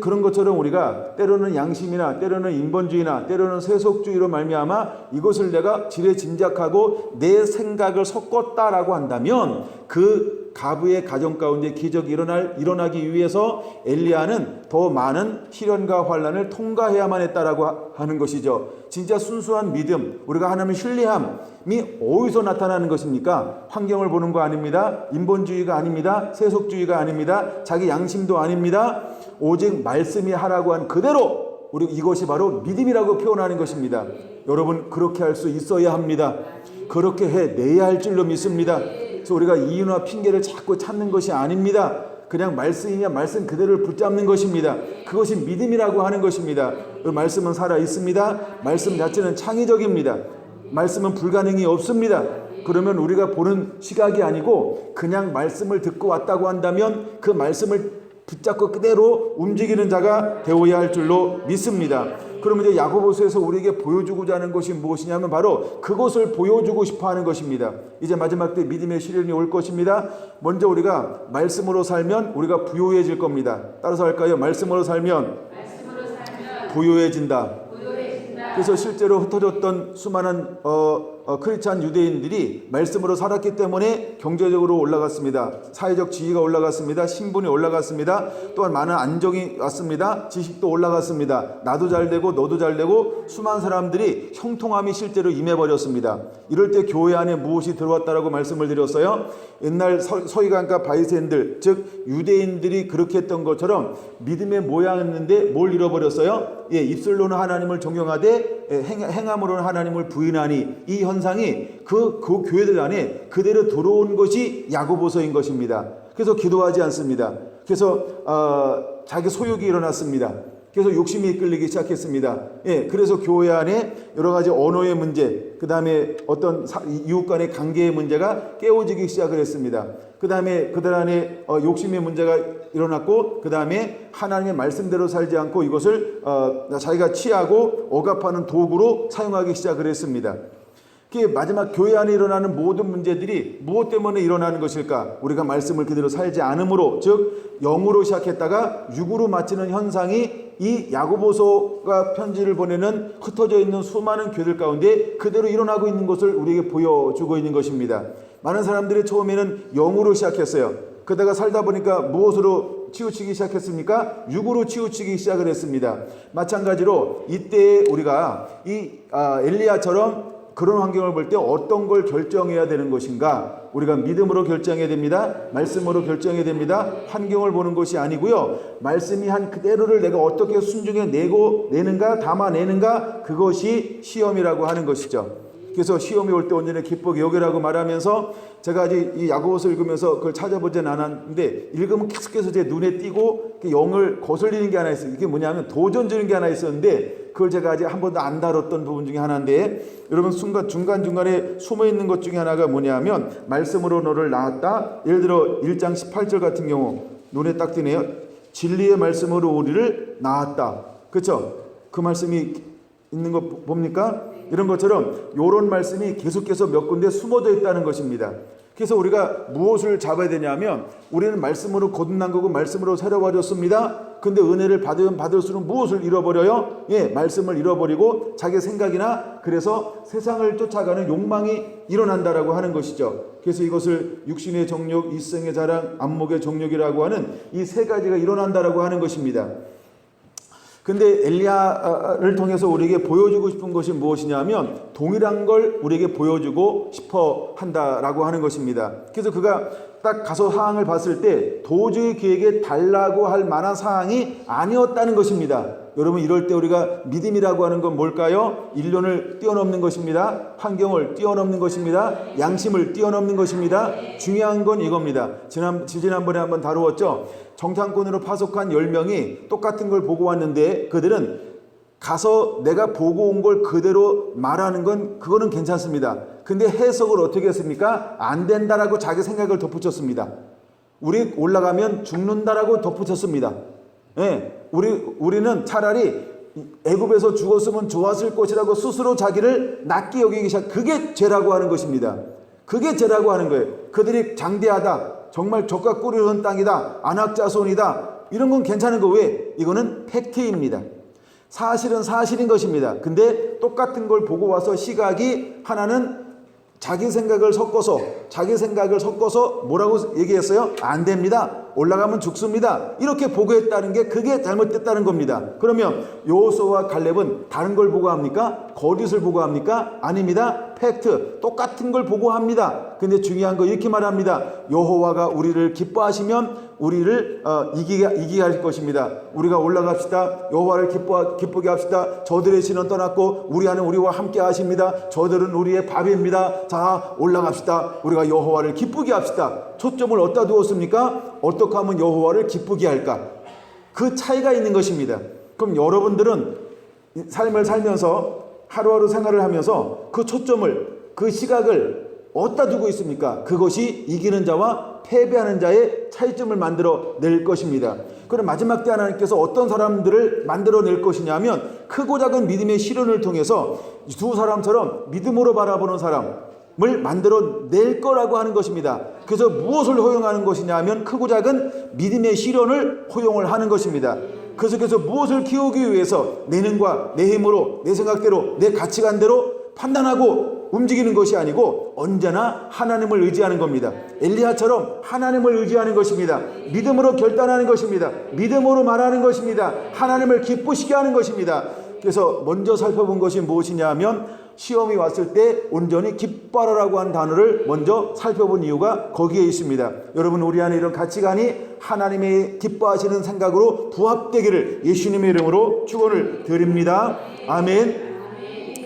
그런 것처럼 우리가 때로는 양심이나 때로는 인본주의나 때로는 세속주의로 말미암아 이것을 내가 지레짐작하고 내 생각을 섞었다라고 한다면 그 가부의 가정 가운데 기적이 일어나기 위해서 엘리야는 더 많은 시련과 환난을 통과해야만 했다라고 하는 것이죠. 진짜 순수한 믿음, 우리가 하나님의 신뢰함이 어디서 나타나는 것입니까? 환경을 보는 거 아닙니다. 인본주의가 아닙니다. 세속주의가 아닙니다. 자기 양심도 아닙니다. 오직 말씀이 하라고 한 그대로 우리 이것이 바로 믿음이라고 표현하는 것입니다. 여러분 그렇게 할 수 있어야 합니다. 그렇게 해내야 할 줄로 믿습니다. 그래서 우리가 이유나 핑계를 자꾸 찾는 것이 아닙니다. 그냥 말씀이냐 말씀 그대로를 붙잡는 것입니다. 그것이 믿음이라고 하는 것입니다. 그 말씀은 살아 있습니다. 말씀 자체는 창의적입니다. 말씀은 불가능이 없습니다. 그러면 우리가 보는 시각이 아니고 그냥 말씀을 듣고 왔다고 한다면 그 말씀을 붙잡고 그대로 움직이는 자가 되어야 할 줄로 믿습니다. 그러면 이제 야고보서에서 우리에게 보여주고자 하는 것이 무엇이냐면 바로 그것을 보여주고 싶어 하는 것입니다. 이제 마지막 때 믿음의 시련이 올 것입니다. 먼저 우리가 말씀으로 살면 우리가 부요해질 겁니다. 따라서 할까요? 말씀으로 살면 부요해진다. 그래서 실제로 흩어졌던 수많은 크리스찬 유대인들이 말씀으로 살았기 때문에 경제적으로 올라갔습니다. 사회적 지위가 올라갔습니다. 신분이 올라갔습니다. 또한 많은 안정이 왔습니다. 지식도 올라갔습니다. 나도 잘 되고 너도 잘 되고 수많은 사람들이 형통함이 실제로 임해버렸습니다. 이럴 때 교회 안에 무엇이 들어왔다라고 말씀을 드렸어요. 옛날 서기관과 바리새인들, 즉 유대인들이 그렇게 했던 것처럼 믿음의 모양이었는데 뭘 잃어버렸어요? 입술로는 하나님을 존경하되 행함으로는 하나님을 부인하니, 이 현상이 그 교회들 안에 그대로 들어온 것이 야고보서인 것입니다. 그래서 기도하지 않습니다. 그래서 자기 소욕이 일어났습니다. 그래서 욕심이 이끌리기 시작했습니다. 그래서 교회 안에 여러 가지 언어의 문제, 그 다음에 어떤 이웃 간의 관계의 문제가 깨어지기 시작을 했습니다. 그 다음에 그들 안에 욕심의 문제가 일어났고, 그 다음에 하나님의 말씀대로 살지 않고 이것을 자기가 취하고 억압하는 도구로 사용하기 시작을 했습니다. 마지막 교회 안에 일어나는 모든 문제들이 무엇 때문에 일어나는 것일까? 우리가 말씀을 그대로 살지 않음으로, 즉 영으로 시작했다가 육으로 마치는 현상이 이 야고보서가 편지를 보내는 흩어져 있는 수많은 교회들 가운데 그대로 일어나고 있는 것을 우리에게 보여주고 있는 것입니다. 많은 사람들이 처음에는 영으로 시작했어요. 그러다가 살다 보니까 무엇으로 치우치기 시작했습니까? 육으로 치우치기 시작을 했습니다. 마찬가지로 이때 우리가 이 엘리야처럼 그런 환경을 볼 때 어떤 걸 결정해야 되는 것인가? 우리가 믿음으로 결정해야 됩니다. 말씀으로 결정해야 됩니다. 환경을 보는 것이 아니고요. 말씀이 한 그대로를 내가 어떻게 순종해 내는가, 담아내는가, 그것이 시험이라고 하는 것이죠. 그래서 시험이 올 때 온전히 기쁘게 여기라고 말하면서, 제가 아직 이 야고보서 읽으면서 그걸 찾아보진 않았는데 읽으면 계속해서 제 눈에 띄고 영을 거슬리는 게 하나 있어요. 이게 뭐냐면 도전 주는 게 하나 있었는데 그걸 제가 아직 한 번도 안 다뤘던 부분 중에 하나인데, 여러분 중간중간에 숨어있는 것 중에 하나가 뭐냐면 말씀으로 너를 낳았다. 예를 들어 1장 18절 같은 경우 눈에 딱 띄네요. 진리의 말씀으로 우리를 낳았다. 그렇죠? 그 말씀이 있는 거 봅니까? 이런 것처럼 이런 말씀이 계속해서 몇 군데 숨어져 있다는 것입니다. 그래서 우리가 무엇을 잡아야 되냐면, 우리는 말씀으로 거듭난 거고 말씀으로 새로워졌습니다. 근데 은혜를 받으면 받을수록 무엇을 잃어버려요? 말씀을 잃어버리고 자기 생각이나 그래서 세상을 쫓아가는 욕망이 일어난다라고 하는 것이죠. 그래서 이것을 육신의 정욕, 이성의 자랑, 안목의 정욕이라고 하는 이 세 가지가 일어난다라고 하는 것입니다. 근데 엘리야를 통해서 우리에게 보여주고 싶은 것이 무엇이냐면 동일한 걸 우리에게 보여주고 싶어 한다라고 하는 것입니다. 그래서 그가 딱 가서 사항을 봤을 때 도저히 그에게 달라고 할 만한 사항이 아니었다는 것입니다. 여러분, 이럴 때 우리가 믿음이라고 하는 건 뭘까요? 인륜을 뛰어넘는 것입니다. 환경을 뛰어넘는 것입니다. 양심을 뛰어넘는 것입니다. 중요한 건 이겁니다. 지난번에 한번 다루었죠. 정탐꾼으로 파송한 10명이 똑같은 걸 보고 왔는데 그들은 가서 내가 보고 온 걸 그대로 말하는 건 그거는 괜찮습니다. 근데 해석을 어떻게 했습니까? 안 된다라고 자기 생각을 덧붙였습니다. 우리 올라가면 죽는다라고 덧붙였습니다. 우리는 차라리 애굽에서 죽었으면 좋았을 것이라고 스스로 자기를 낮게 여기기 시작. 그게 죄라고 하는 것입니다. 그게 죄라고 하는 거예요. 그들이 장대하다, 정말 적과 꿀이 흐른 땅이다, 안악자손이다, 이런 건 괜찮은 거. 왜? 이거는 팩트입니다. 사실은 사실인 것입니다. 근데 똑같은 걸 보고 와서 시각이 하나는 자기 생각을 섞어서 뭐라고 얘기했어요? 안 됩니다. 올라가면 죽습니다. 이렇게 보고했다는 게 그게 잘못됐다는 겁니다. 그러면 여호수아와 갈렙은 다른 걸 보고 합니까? 거짓을 보고 합니까? 아닙니다. 팩트, 똑같은 걸 보고 합니다. 근데 중요한 거 이렇게 말합니다. 여호와가 우리를 기뻐하시면 우리를 이기게 할 것입니다. 우리가 올라갑시다. 여호와를 기쁘게 합시다. 저들의 신은 떠났고 우리 안에 우리와 함께 하십니다. 저들은 우리의 밥입니다. 자, 올라갑시다. 우리가 여호와를 기쁘게 합시다. 초점을 어디다 두었습니까? 어떻게 하면 여호와를 기쁘게 할까? 그 차이가 있는 것입니다. 그럼 여러분들은 삶을 살면서 하루하루 생활을 하면서 그 초점을, 그 시각을 어디다 두고 있습니까? 그것이 이기는 자와 패배하는 자의 차이점을 만들어 낼 것입니다. 그럼 마지막 때 하나님께서 어떤 사람들을 만들어 낼 것이냐면 크고 작은 믿음의 실현을 통해서 두 사람처럼 믿음으로 바라보는 사람을 만들어 낼 거라고 하는 것입니다. 그래서 무엇을 허용하는 것이냐 하면 크고 작은 믿음의 실현을 허용을 하는 것입니다. 그래서 무엇을 키우기 위해서 내 능과 내 힘으로 내 생각대로 내 가치관대로 판단하고 움직이는 것이 아니고 언제나 하나님을 의지하는 겁니다. 엘리야처럼 하나님을 의지하는 것입니다. 믿음으로 결단하는 것입니다. 믿음으로 말하는 것입니다. 하나님을 기쁘시게 하는 것입니다. 그래서 먼저 살펴본 것이 무엇이냐 하면 시험이 왔을 때 온전히 기뻐하라고 하는 단어를 먼저 살펴본 이유가 거기에 있습니다. 여러분, 우리 안에 이런 가치관이 하나님의 기뻐하시는 생각으로 부합되기를 예수님의 이름으로 축원을 드립니다. 아멘.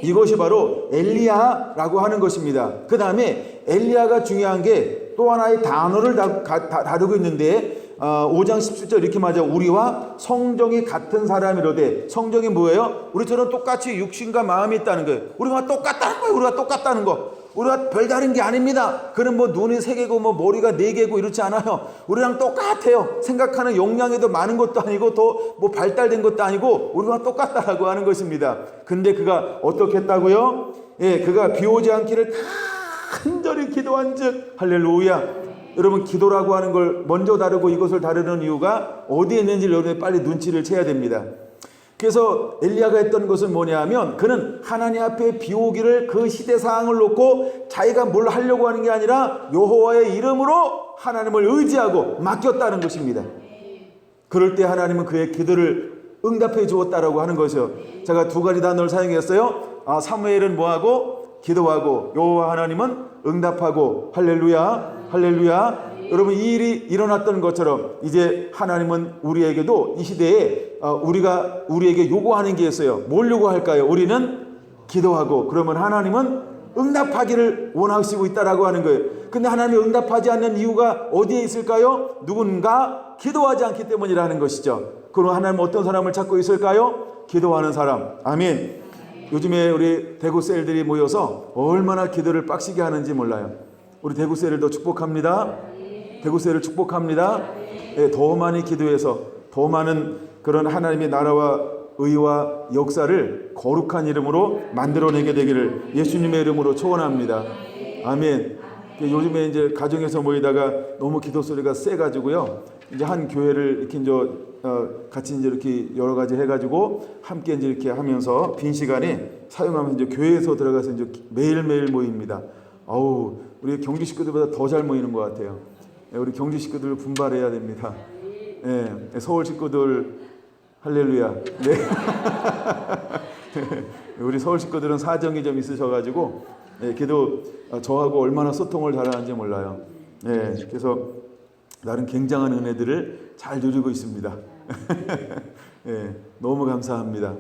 이것이 바로 엘리야라고 하는 것입니다. 그 다음에 엘리야가 중요한 게 또 하나의 단어를 다루고 있는데 5장 17절 이렇게 말하죠. 우리와 성정이 같은 사람이로되. 성정이 뭐예요? 우리처럼 똑같이 육신과 마음이 있다는 거예요. 우리가 똑같다는 거예요. 우리가 똑같다는 거. 우리가 별다른 게 아닙니다. 그는 뭐 눈이 3개고 뭐 머리가 4개고 이렇지 않아요. 우리랑 똑같아요. 생각하는 용량에도 많은 것도 아니고 더 뭐 발달된 것도 아니고 우리가 똑같다라고 하는 것입니다. 근데 그가 어떻게 했다고요? 예, 그가 비 오지 않기를 간절히 기도한 즉 할렐루야. 여러분, 기도라고 하는 걸 먼저 다루고 이것을 다루는 이유가 어디에 있는지 여러분이 빨리 눈치를 채야 됩니다. 그래서 엘리야가 했던 것은 뭐냐 하면 그는 하나님 앞에 비 오기를 그 시대 상황을 놓고 자기가 뭘 하려고 하는 게 아니라 여호와의 이름으로 하나님을 의지하고 맡겼다는 것입니다. 그럴 때 하나님은 그의 기도를 응답해 주었다라고 하는 것이요. 제가 두 가지 단어를 사용했어요. 사무엘은 뭐하고? 기도하고, 여호와 하나님은 응답하고. 할렐루야, 할렐루야. 여러분, 이 일이 일어났던 것처럼 이제 하나님은 우리에게도 이 시대에 우리에게 요구하는 게 있어요. 뭘 요구할까요? 우리는 기도하고, 그러면 하나님은 응답하기를 원하시고 있다라고 하는 거예요. 근데 하나님이 응답하지 않는 이유가 어디에 있을까요? 누군가 기도하지 않기 때문이라는 것이죠. 그럼 하나님은 어떤 사람을 찾고 있을까요? 기도하는 사람. 아멘. 요즘에 우리 대구 셀들이 모여서 얼마나 기도를 빡시게 하는지 몰라요. 우리 대구 셀을 더 축복합니다. 대구세를 축복합니다. 더 많이 기도해서 더 많은 그런 하나님의 나라와 의와 역사를 거룩한 이름으로 만들어내게 되기를 예수님의 이름으로 초원합니다. 아멘. 요즘에 이제 가정에서 모이다가 너무 기도 소리가 세가지고요. 이제 한 교회를 이렇게 이제 같이 이제 이렇게 여러 가지 해가지고 함께 이제 이렇게 하면서 빈 시간에 사용하면 이제 교회에서 들어가서 이제 매일매일 모입니다. 우리 경주 식구들보다 더 잘 모이는 것 같아요. 우리 경주 식구들 분발해야 됩니다. 서울 식구들 할렐루야. 네. 우리 서울 식구들은 사정이 좀 있으셔가지고 기도 저하고 얼마나 소통을 잘하는지 몰라요. 그래서 나름 굉장한 은혜들을 잘 누리고 있습니다. 너무 감사합니다.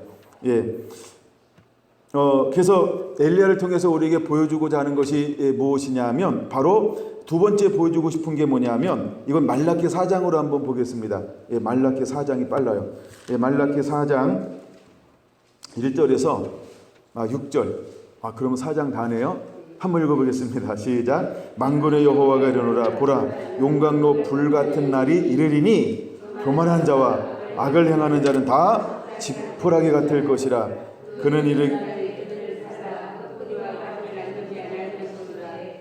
그래서 엘리야를 통해서 우리에게 보여주고자 하는 것이 무엇이냐면 바로 두 번째 보여주고 싶은 게 뭐냐면 이건 말라기 4장으로 한번 보겠습니다. 말라기 4장이 빨라요. 말라기 4장 1절에서 6절. 그러면 4장 다네요. 한번 읽어보겠습니다. 시작. 만군의 여호와가 이르노라. 보라, 용광로 불같은 날이 이르리니 교만한 자와 악을 행하는 자는 다 지푸라기 같을 것이라. 그는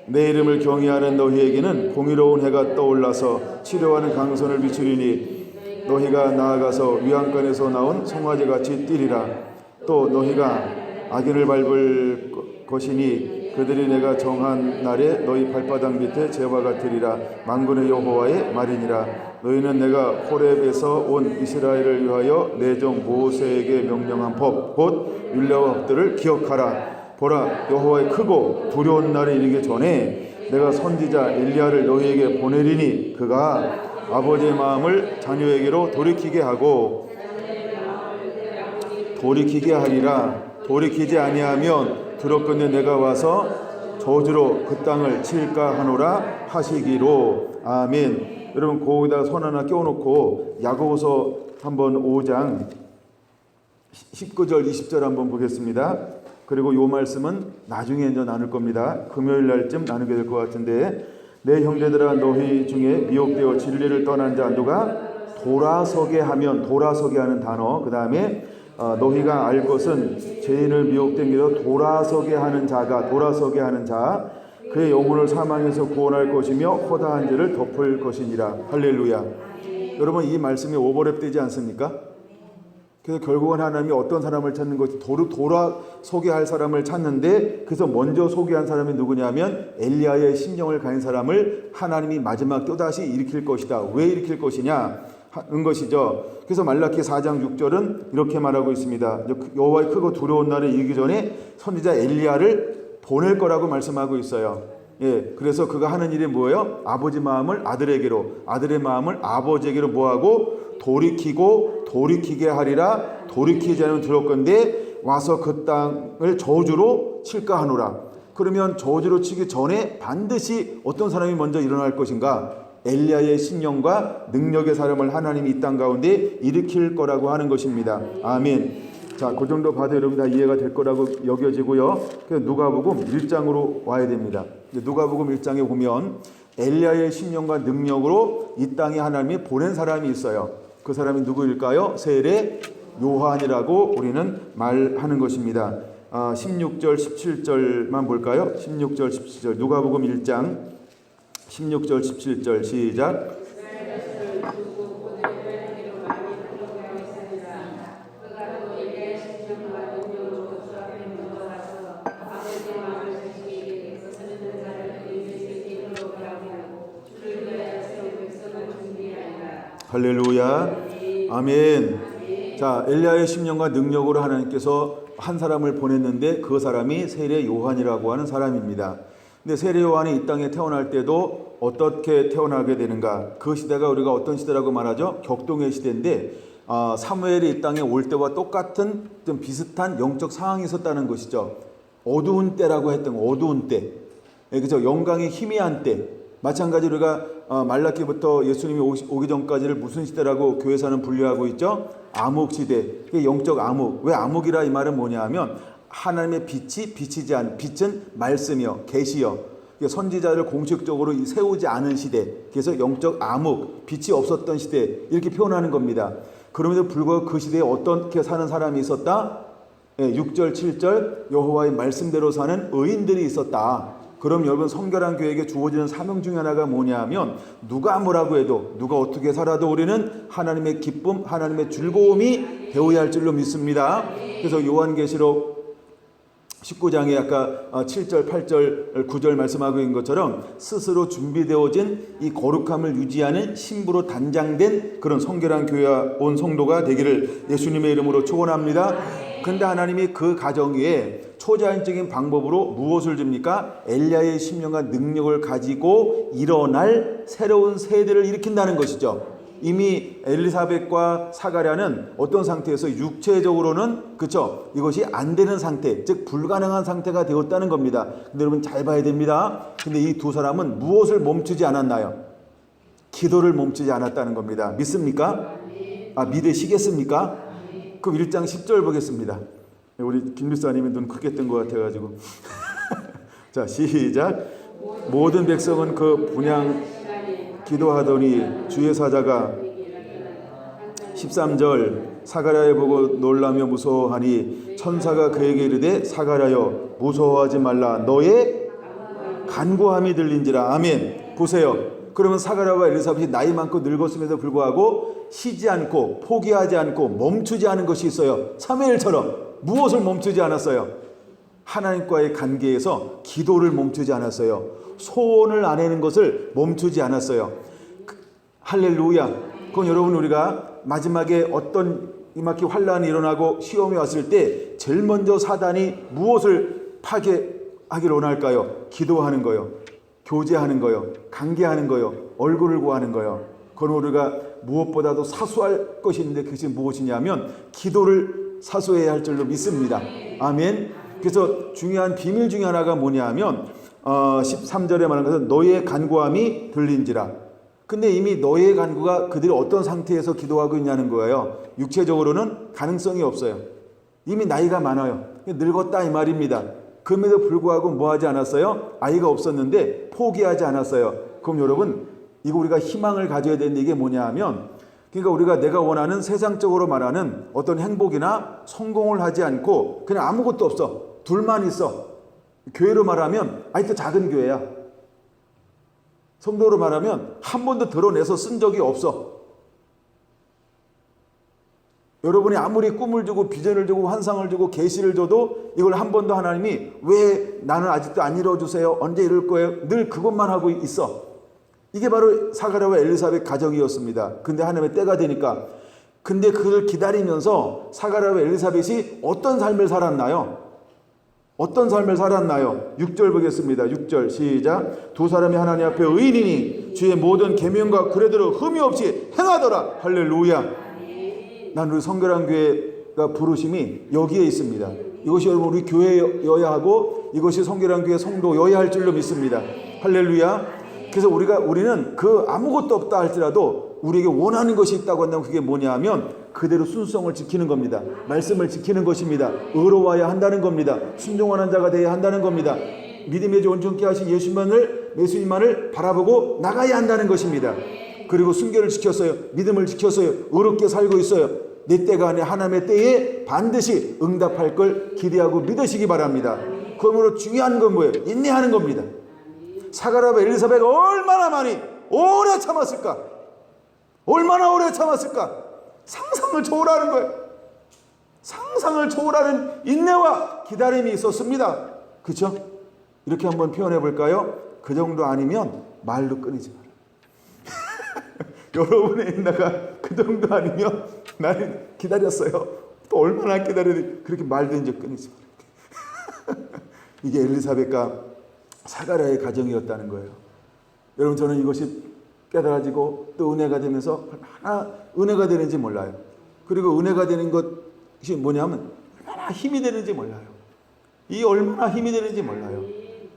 내 이름을 경외하는 너희에게는 공의로운 해가 떠올라서 치료하는 강선을 비추리니 너희가 나아가서 위안간에서 나온 송아지같이 뛰리라. 또 너희가 악인을 밟을 것이니 그들이 내가 정한 날에 너희 발바닥 밑에 재와 같으리라. 만군의 여호와의 말이니라. 너희는 내가 호렙에서 온 이스라엘을 위하여 내 종 모세에게 명령한 법 곧 율례와 법들을 기억하라. 보라, 여호와의 크고 두려운 날이 이르기 전에 내가 선지자 엘리야를 너희에게 보내리니 그가 아버지의 마음을 자녀에게로 돌이키게 하고 돌이키게 하리라. 돌이키지 아니하면 들었거늘 내가 와서 저주로 그 땅을 칠까 하노라 하시기로. 아멘. 여러분, 거기다가 손 하나 껴놓고 야고보서 한번 5장 19절 20절 한번 보겠습니다. 그리고 요 말씀은 나중에 이제 나눌 겁니다. 금요일 날쯤 나누게 될 것 같은데 내 형제들아 너희 중에 미혹되어 진리를 떠난 자 누가 돌아서게 하면, 돌아서게 하는 단어, 그 다음에 너희가 알 것은 죄인을 미혹된 길로 돌아서게 하는 자가, 돌아서게 하는 자 그의 영혼을 사망에서 구원할 것이며 허다한 죄를 덮을 것이니라. 할렐루야. 여러분, 이 말씀이 오버랩되지 않습니까? 그래서 결국은 하나님이 어떤 사람을 찾는 것이 돌아서게 할 사람을 찾는데, 그래서 먼저 소개한 사람이 누구냐면 엘리야의 심령을 가진 사람을 하나님이 마지막 또다시 일으킬 것이다. 왜 일으킬 것이냐 하는 것이죠. 그래서 말라기 4장 6절은 이렇게 말하고 있습니다. 여호와의 크고 두려운 날에 이르기 전에 선지자 엘리야를 보낼 거라고 말씀하고 있어요. 예, 그래서 그가 하는 일이 뭐예요? 아버지 마음을 아들에게로, 아들의 마음을 아버지에게로 뭐하고 돌이키고 돌이키게 하리라. 돌이키지 않으면 두렵건대 와서 그 땅을 저주로 칠까 하노라. 그러면 저주로 치기 전에 반드시 어떤 사람이 먼저 일어날 것인가? 엘리야의 신령과 능력의 사람을 하나님이 이 땅 가운데 일으킬 거라고 하는 것입니다. 아멘. 자, 그 정도 봐도 여러분 다 이해가 될 거라고 여겨지고요. 그래서 누가복음 1장으로 와야 됩니다. 누가복음 1장에 보면 엘리야의 신령과 능력으로 이 땅에 하나님이 보낸 사람이 있어요. 그 사람이 누구일까요? 세례 요한이라고 우리는 말하는 것입니다. 16절 17절만 볼까요? 16절 17절 누가복음 1장 16절 17절 시작. 할렐루야. 아멘. 자, 엘리야의 심령과 능력으로 하나님께서 한 사람을 보냈는데 그 사람이 세례 요한이라고 하는 사람입니다. 근데 세례 요한이 이 땅에 태어날 때도 어떻게 태어나게 되는가? 그 시대가 우리가 어떤 시대라고 말하죠? 격동의 시대인데 사무엘이 이 땅에 올 때와 똑같은 좀 비슷한 영적 상황이 있었다는 것이죠. 어두운 때라고 했던 어두운 때, 그죠? 영광이 희미한 때. 마찬가지로 우리가 말라기부터 예수님이 오기 전까지를 무슨 시대라고 교회사는 분류하고 있죠? 암흑시대. 영적 암흑. 왜 암흑이라 이 말은 뭐냐 하면 하나님의 빛이 비치지 않은, 빛은 말씀이요 계시요, 선지자를 공식적으로 세우지 않은 시대. 그래서 영적 암흑, 빛이 없었던 시대, 이렇게 표현하는 겁니다. 그럼에도 불구하고 그 시대에 어떻게 사는 사람이 있었다? 6절 7절 여호와의 말씀대로 사는 의인들이 있었다. 그럼 여러분, 성결한 교회에게 주어지는 사명 중에 하나가 뭐냐 하면 누가 뭐라고 해도, 누가 어떻게 살아도 우리는 하나님의 기쁨, 하나님의 즐거움이 되어야 할 줄로 믿습니다. 그래서 요한계시록 19장에 아까 7절 8절 9절 말씀하고 있는 것처럼 스스로 준비되어진 이 거룩함을 유지하는 신부로 단장된 그런 성결한 교회와 온 성도가 되기를 예수님의 이름으로 축원합니다. 근데 하나님이 그 가정 위에 초자연적인 방법으로 무엇을 줍니까? 엘리야의 심령과 능력을 가지고 일어날 새로운 세대를 일으킨다는 것이죠. 이미 엘리사벳과 사가랴는 어떤 상태에서 육체적으로는, 그렇죠, 이것이 안 되는 상태, 즉 불가능한 상태가 되었다는 겁니다. 근데 여러분 잘 봐야 됩니다. 근데 이 두 사람은 무엇을 멈추지 않았나요? 기도를 멈추지 않았다는 겁니다. 믿습니까? 믿으시겠습니까? 그럼 1장 10절 보겠습니다. 우리 김律사님이 눈 크게 뜬 것 같아가지고 자, 시작. 모든 백성은 그 분향 기도하더니 주의 사자가 13절 사가랴에 보고 놀라며 무서워하니 천사가 그에게 이르되 사가랴여 무서워하지 말라 너의 간구함이 들린지라. 아멘. 보세요. 그러면 사가랴와 엘리사벳이 나이 많고 늙었음에도 불구하고 쉬지 않고 포기하지 않고 멈추지 않은 것이 있어요. 사무엘처럼 무엇을 멈추지 않았어요? 하나님과의 관계에서 기도를 멈추지 않았어요. 소원을 아내는 것을 멈추지 않았어요. 할렐루야. 그건 여러분, 우리가 마지막에 어떤 이렇게 환란이 일어나고 시험이 왔을 때 제일 먼저 사단이 무엇을 파괴하기를 원할까요? 기도하는 거요, 교제하는 거요, 관계하는 거요, 얼굴을 구하는 거요. 그건 우리가 무엇보다도 사수할 것이 있는데 그것이 무엇이냐면 기도를 사수해야 할 줄로 믿습니다. 아멘. 그래서 중요한 비밀 중에 하나가 뭐냐 하면 13절에 말하는 것은 너의 간구함이 들린지라. 근데 이미 너의 간구가 그들이 어떤 상태에서 기도하고 있냐는 거예요. 육체적으로는 가능성이 없어요. 이미 나이가 많아요. 늙었다 이 말입니다. 그럼에도 불구하고 뭐 하지 않았어요? 아이가 없었는데 포기하지 않았어요. 그럼 여러분, 이거 우리가 희망을 가져야 되는데 이게 뭐냐 하면, 그러니까 내가 원하는 세상적으로 말하는 어떤 행복이나 성공을 하지 않고 그냥 아무것도 없어. 둘만 있어. 교회로 말하면 아직도 작은 교회야. 성도로 말하면 한 번도 드러내서 쓴 적이 없어. 여러분이 아무리 꿈을 주고 비전을 주고 환상을 주고 계시를 줘도 이걸 한 번도 하나님이 왜 나는 아직도 안 이뤄주세요? 언제 이룰 거예요? 늘 그것만 하고 있어. 이게 바로 사가랴와 엘리사벳 가정이었습니다. 근데 하나님의 때가 되니까, 근데 그걸 기다리면서 사가랴와 엘리사벳이 어떤 삶을 살았나요? 어떤 삶을 살았나요? 6절 보겠습니다. 6절 시작. 두 사람이 하나님 앞에 의인이니 주의 모든 계명과 규례대로 흠이 없이 행하더라. 할렐루야. 난 우리 성결한 교회가 부르심이 여기에 있습니다. 이것이 여러분 우리 교회여야 하고 이것이 성결한 교회 성도여야 할 줄로 믿습니다. 할렐루야. 그래서 우리는 그 아무것도 없다 할지라도 우리에게 원하는 것이 있다고 한다면 그게 뭐냐 하면 그대로 순성을 지키는 겁니다. 말씀을 지키는 것입니다. 의로워야 한다는 겁니다. 순종하는 자가 되어야 한다는 겁니다. 믿음의 온전케 하신 예수님만을 바라보고 나가야 한다는 것입니다. 그리고 순결을 지켰어요. 믿음을 지켰어요. 의롭게 살고 있어요. 내 때가 아닌 하나님의 때에 반드시 응답할 걸 기대하고 믿으시기 바랍니다. 그러므로 중요한 건 뭐예요? 인내하는 겁니다. 사가랴와 엘리사벳가 얼마나 많이 오래 참았을까? 얼마나 오래 참았을까? 상상을 초월하는 거예요. 상상을 초월하는 인내와 기다림이 있었습니다. 그렇죠? 이렇게 한번 표현해 볼까요? 그 정도 아니면 말로 끊이지 마라. 여러분의 인내가 그 정도 아니면 나는 기다렸어요. 또 얼마나 기다려야 돼? 그렇게 말도 이제 끊이지 마라. 이게 엘리사벳과 사가랴의 가정이었다는 거예요. 여러분, 저는 이것이 깨달아지고 또 은혜가 되면서 얼마나 은혜가 되는지 몰라요. 그리고 은혜가 되는 것이 뭐냐면 얼마나 힘이 되는지 몰라요. 이 얼마나 힘이 되는지 몰라요.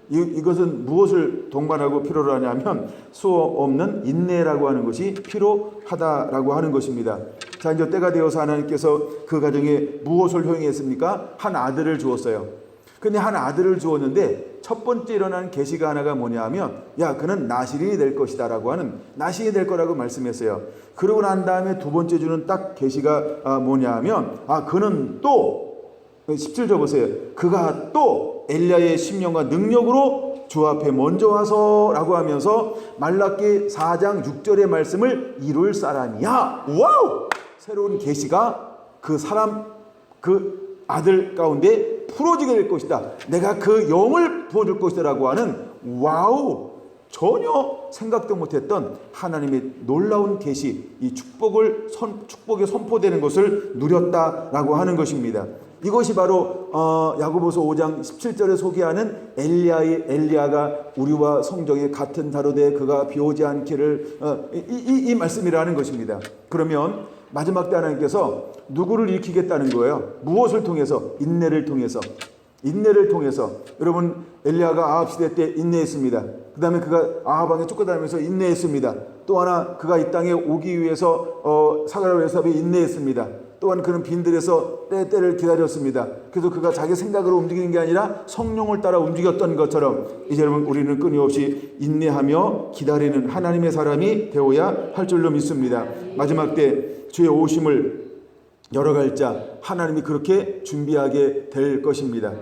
이것은 무엇을 동반하고 필요로 하냐면 수업 없는 인내라고 하는 것이 필요하다라고 하는 것입니다. 자, 이제 때가 되어서 하나님께서 그 가정에 무엇을 허용했습니까? 한 아들을 주었어요. 근데 한 아들을 주었는데 첫 번째 일어난 계시가 하나가 뭐냐 하면 그는 나실인이 될 것이다 라고 하는, 나실인이 될 거라고 말씀했어요. 그러고 난 다음에 두 번째 주는 딱 계시가 뭐냐 하면 그는 또 17절 보세요. 그가 또 엘리야의 심령과 능력으로 주 앞에 먼저 와서 라고 하면서 말라기 4장 6절의 말씀을 이룰 사람이야. 와우! 새로운 계시가 그 사람, 그 아들 가운데 풀어지게 될 것이다. 내가 그 영을 부어줄 것이다 라고 하는, 와우! 전혀 생각도 못했던 하나님의 놀라운 계시, 이 축복이 선포되는 것을 누렸다라고 하는 것입니다. 이것이 바로 야고보서 5장 17절에 소개하는 엘리야가 우리와 성정에 같은 다르되 그가 비오지 않기를, 이 말씀이라는 것입니다. 그러면 마지막 때 하나님께서 누구를 일으키겠다는 거예요? 무엇을 통해서? 인내를 통해서. 인내를 통해서. 여러분, 엘리야가 아합 시대 때 인내했습니다. 그 다음에 그가 아합 왕에 쫓겨다니면서 인내했습니다. 또 하나 그가 이 땅에 오기 위해서 사가랴와 엘리사벳이 인내했습니다. 또한 그는 빈들에서 때를 기다렸습니다. 그래서 그가 자기 생각으로 움직이는 게 아니라 성령을 따라 움직였던 것처럼 이제 여러분, 우리는 끊임없이 인내하며 기다리는 하나님의 사람이 되어야 할 줄로 믿습니다. 마지막 때 주의 오심을 열어갈 자 하나님이 그렇게 준비하게 될 것입니다.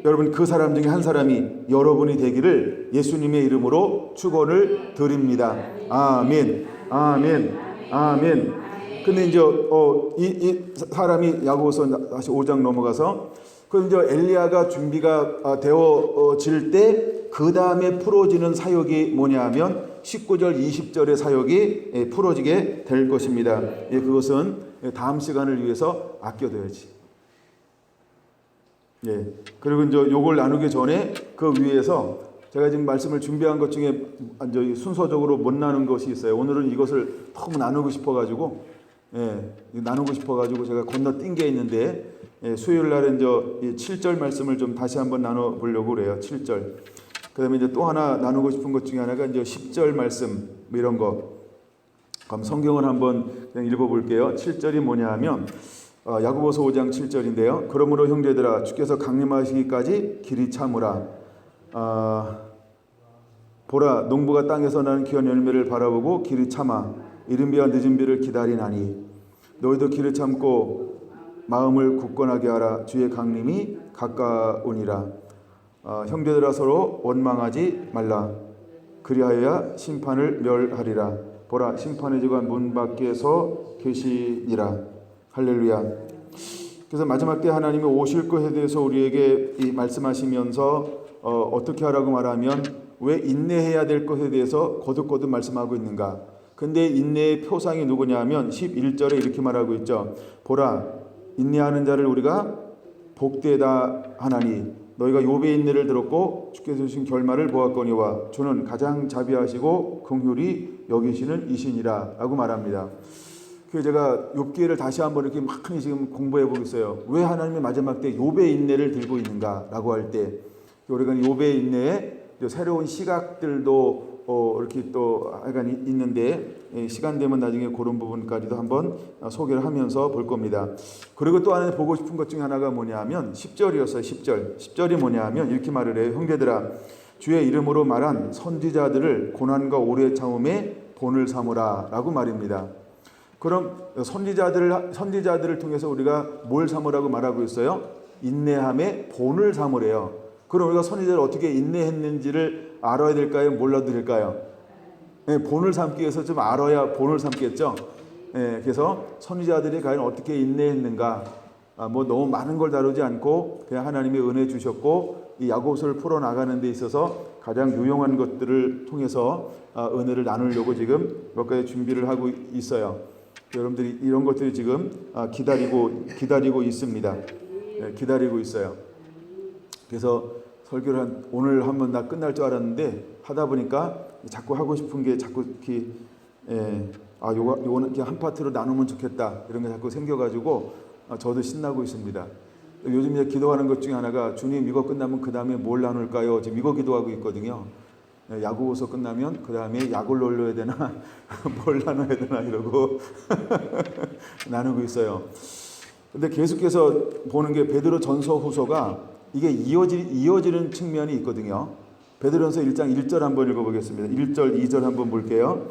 여러분, 그 사람 중에 한 사람이 여러분이 되기를 예수님의 이름으로 축원을 드립니다. 아멘, 아멘, 아멘. 근데 이제 이 사람이 야고보서 다시 5장 넘어가서 그 이제 엘리야가 준비가 되어질 때 그 다음에 풀어지는 사역이 뭐냐하면 19절 20절의 사역이 풀어지게 될 것입니다. 그것은 다음 시간을 위해서 아껴둬야지. 그리고 이제 요걸 나누기 전에 그 위에서 제가 지금 말씀을 준비한 것 중에 순서적으로 못 나눈 것이 있어요. 오늘은 이것을 너무 나누고 싶어가지고 제가 건너뛴 게 있는데, 수요일 날은 7절 말씀을 좀 다시 한번 나눠보려고 그래요. 7절. 그 다음에 이제 또 하나 나누고 싶은 것 중에 하나가 이제 10절 말씀, 이런 거. 그럼 성경을 한번 그냥 읽어볼게요. 7절이 뭐냐 하면, 야고보서 5장 7절인데요. 그러므로 형제들아, 주께서 강림하시기까지 길이 참으라. 보라, 농부가 땅에서 나는 귀한 열매를 바라보고 길이 참아 이른 비와 늦은 비를 기다리나니 너희도 길을 참고 마음을 굳건하게 하라. 주의 강림이 가까우니라. 형제들아 서로 원망하지 말라. 그리하여야 심판을 멸하리라. 보라, 심판의 주가 문 밖에서 계시니라. 할렐루야. 그래서 마지막 때 하나님이 오실 것에 대해서 우리에게 말씀하시면서 어떻게 하라고 말하면 왜 인내해야 될 것에 대해서 거듭거듭 말씀하고 있는가. 근데 인내의 표상이 누구냐 하면 11절에 이렇게 말하고 있죠. 보라, 인내하는 자를 우리가 복되다 하나니 너희가 욥의 인내를 들었고 주께서 주신 결말을 보았거니와 주는 가장 자비하시고 긍휼히 여기시는 이신이라 라고 말합니다. 그래서 제가 욥기를 다시 한번 이렇게 많이 지금 공부해 보겠어요. 왜 하나님이 마지막 때 욥의 인내를 들고 있는가라고 할 때 우리가 욥의 인내에 새로운 시각들도 이렇게 또 약간 있는데 시간 되면 나중에 그런 부분까지도 한번 소개를 하면서 볼 겁니다. 그리고 또 하나 보고 싶은 것 중에 하나가 뭐냐면 10절이었어요. 10절이 뭐냐면 이렇게 말을 해요. 형제들아, 주의 이름으로 말한 선지자들을 고난과 오래 참음에 본을 삼으라 라고 말입니다. 그럼 선지자들을 통해서 우리가 뭘 삼으라고 말하고 있어요? 인내함에 본을 삼으래요. 그럼 우리가 선지자를 어떻게 인내했는지를 알아야 될까요? 몰라도 될까요? 본을 삼기 위해서 좀 알아야 본을 삼겠죠. 그래서 선지자들이 과연 어떻게 인내했는가, 뭐 너무 많은 걸 다루지 않고 그냥 하나님이 은혜 주셨고 이 야고보서를 풀어 나가는 데 있어서 가장 유용한 것들을 통해서 은혜를 나누려고 지금 몇 가지 준비를 하고 있어요. 여러분들이 이런 것들이 지금 기다리고 있습니다. 기다리고 있어요. 그래서 설교를 오늘 한번 나 끝날 줄 알았는데 하다 보니까 자꾸 하고 싶은 게 자꾸 이렇게 요거는 그냥 한 파트로 나누면 좋겠다 이런 게 자꾸 생겨가지고 저도 신나고 있습니다. 요즘 이제 기도하는 것 중에 하나가 주님 이거 끝나면 그 다음에 뭘 나눌까요? 지금 이거 기도하고 있거든요. 야고보서 끝나면 그 다음에 약을 올려야 되나 뭘 나눠야 되나 이러고 나누고 있어요. 근데 계속해서 보는 게 베드로 전서 후서가 이게 이어지는 측면이 있거든요. 베드로전서 1장 1절 한번 읽어보겠습니다. 1절 2절 한번 볼게요.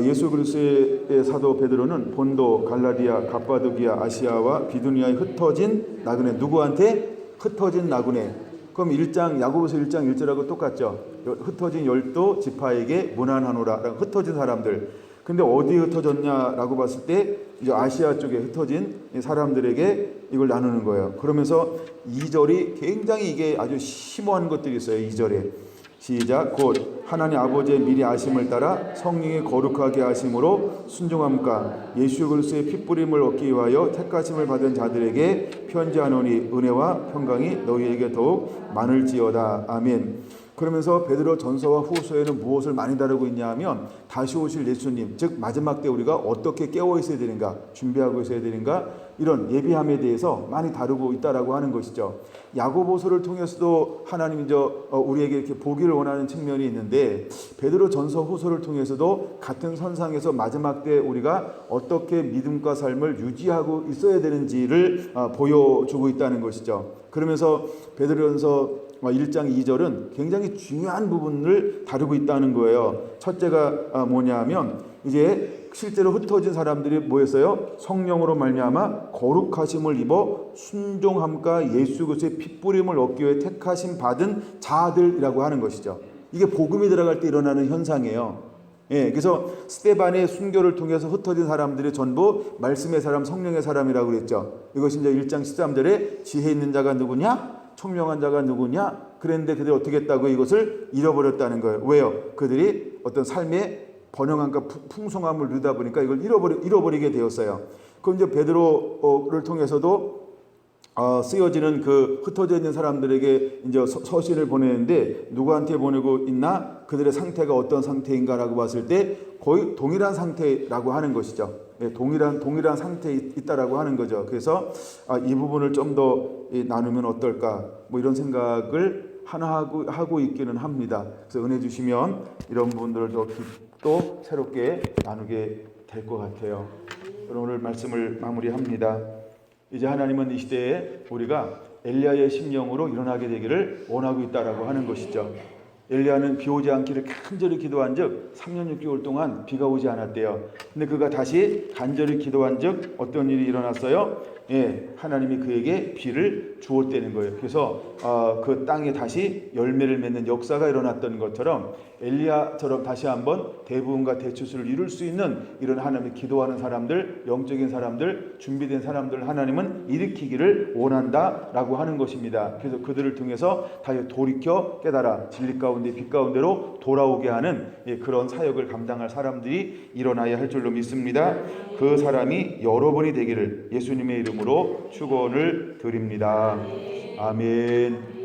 예수 그리스도의 사도 베드로는 본도, 갈라디아, 갑바도기아, 아시아와 비두니아에 흩어진 나그네, 누구한테? 흩어진 나그네. 그럼 야고보서 1장 1절하고 똑같죠. 흩어진 열두 지파에게 문안하노라. 흩어진 사람들. 근데 어디에 흩어졌냐라고 봤을 때 이제 아시아 쪽에 흩어진 사람들에게 이걸 나누는 거예요. 그러면서 2절이 굉장히 이게 아주 심오한 것들이 있어요. 2절에 시작. 곧 하나님 아버지의 미리 아심을 따라 성령의 거룩하게 하심으로 순종함과 예수 그리스도의 핏부림을 얻기 위하여 택하심을 받은 자들에게 편지하노니 은혜와 평강이 너희에게 더욱 많을지어다. 아멘. 그러면서 베드로 전서와 후서에는 무엇을 많이 다루고 있냐 하면 다시 오실 예수님, 즉 마지막 때 우리가 어떻게 깨어 있어야 되는가, 준비하고 있어야 되는가, 이런 예비함에 대해서 많이 다루고 있다라고 하는 것이죠. 야고보서를 통해서도 하나님이 우리에게 이렇게 보기를 원하는 측면이 있는데 베드로 전서 후서를 통해서도 같은 선상에서 마지막 때 우리가 어떻게 믿음과 삶을 유지하고 있어야 되는지를 보여주고 있다는 것이죠. 그러면서 베드로전서 1장 2절은 굉장히 중요한 부분을 다루고 있다는 거예요. 첫째가 뭐냐 하면 이제 실제로 흩어진 사람들이 뭐였어요? 성령으로 말미암아 거룩하심을 입어 순종함과 예수 그리스도의 핏부림을 얻기 위해 택하심 받은 자들이라고 하는 것이죠. 이게 복음이 들어갈 때 일어나는 현상이에요. 그래서 스데반의 순교를 통해서 흩어진 사람들이 전부 말씀의 사람, 성령의 사람이라고 그랬죠. 이것이 이제 1장 13절에 지혜 있는 자가 누구냐? 총명한 자가 누구냐? 그랬는데 그들이 어떻게 했다고 이것을 잃어버렸다는 거예요. 왜요? 그들이 어떤 삶의 번영함과 풍성함을 누리다 보니까 이걸 잃어버리게 되었어요. 그럼 이제 베드로를 통해서도 쓰여지는 그 흩어져 있는 사람들에게 이제 서신을 보내는데 누구한테 보내고 있나? 그들의 상태가 어떤 상태인가라고 봤을 때 거의 동일한 상태라고 하는 것이죠. 동일한 상태에 있다라고 하는 거죠. 그래서 이 부분을 좀 더 나누면 어떨까? 뭐 이런 생각을 하나 하고 있기는 합니다. 그래서 은혜 주시면 이런 부분들을 또 새롭게 나누게 될 것 같아요. 오늘 말씀을 마무리합니다. 이제 하나님은 이 시대에 우리가 엘리야의 심령으로 일어나게 되기를 원하고 있다라고 하는 것이죠. 엘리야는 비 오지 않기를 간절히 기도한 적 3년 6개월 동안 비가 오지 않았대요. 근데 그가 다시 간절히 기도한 적 어떤 일이 일어났어요? 하나님이 그에게 비를 주었다는 거예요. 그래서 그 땅에 다시 열매를 맺는 역사가 일어났던 것처럼 엘리야처럼 다시 한번 대부흥과 대추수를 이룰 수 있는 이런 하나님이 기도하는 사람들, 영적인 사람들, 준비된 사람들 하나님은 일으키기를 원한다라고 하는 것입니다. 그래서 그들을 통해서 다시 돌이켜 깨달아 진리 가운데 빛 가운데로 돌아오게 하는 그런 사역을 감당할 사람들이 일어나야 할 줄로 믿습니다. 그 사람이 여러분이 되기를 예수님의 이름으로 축원을 드립니다. 아멘.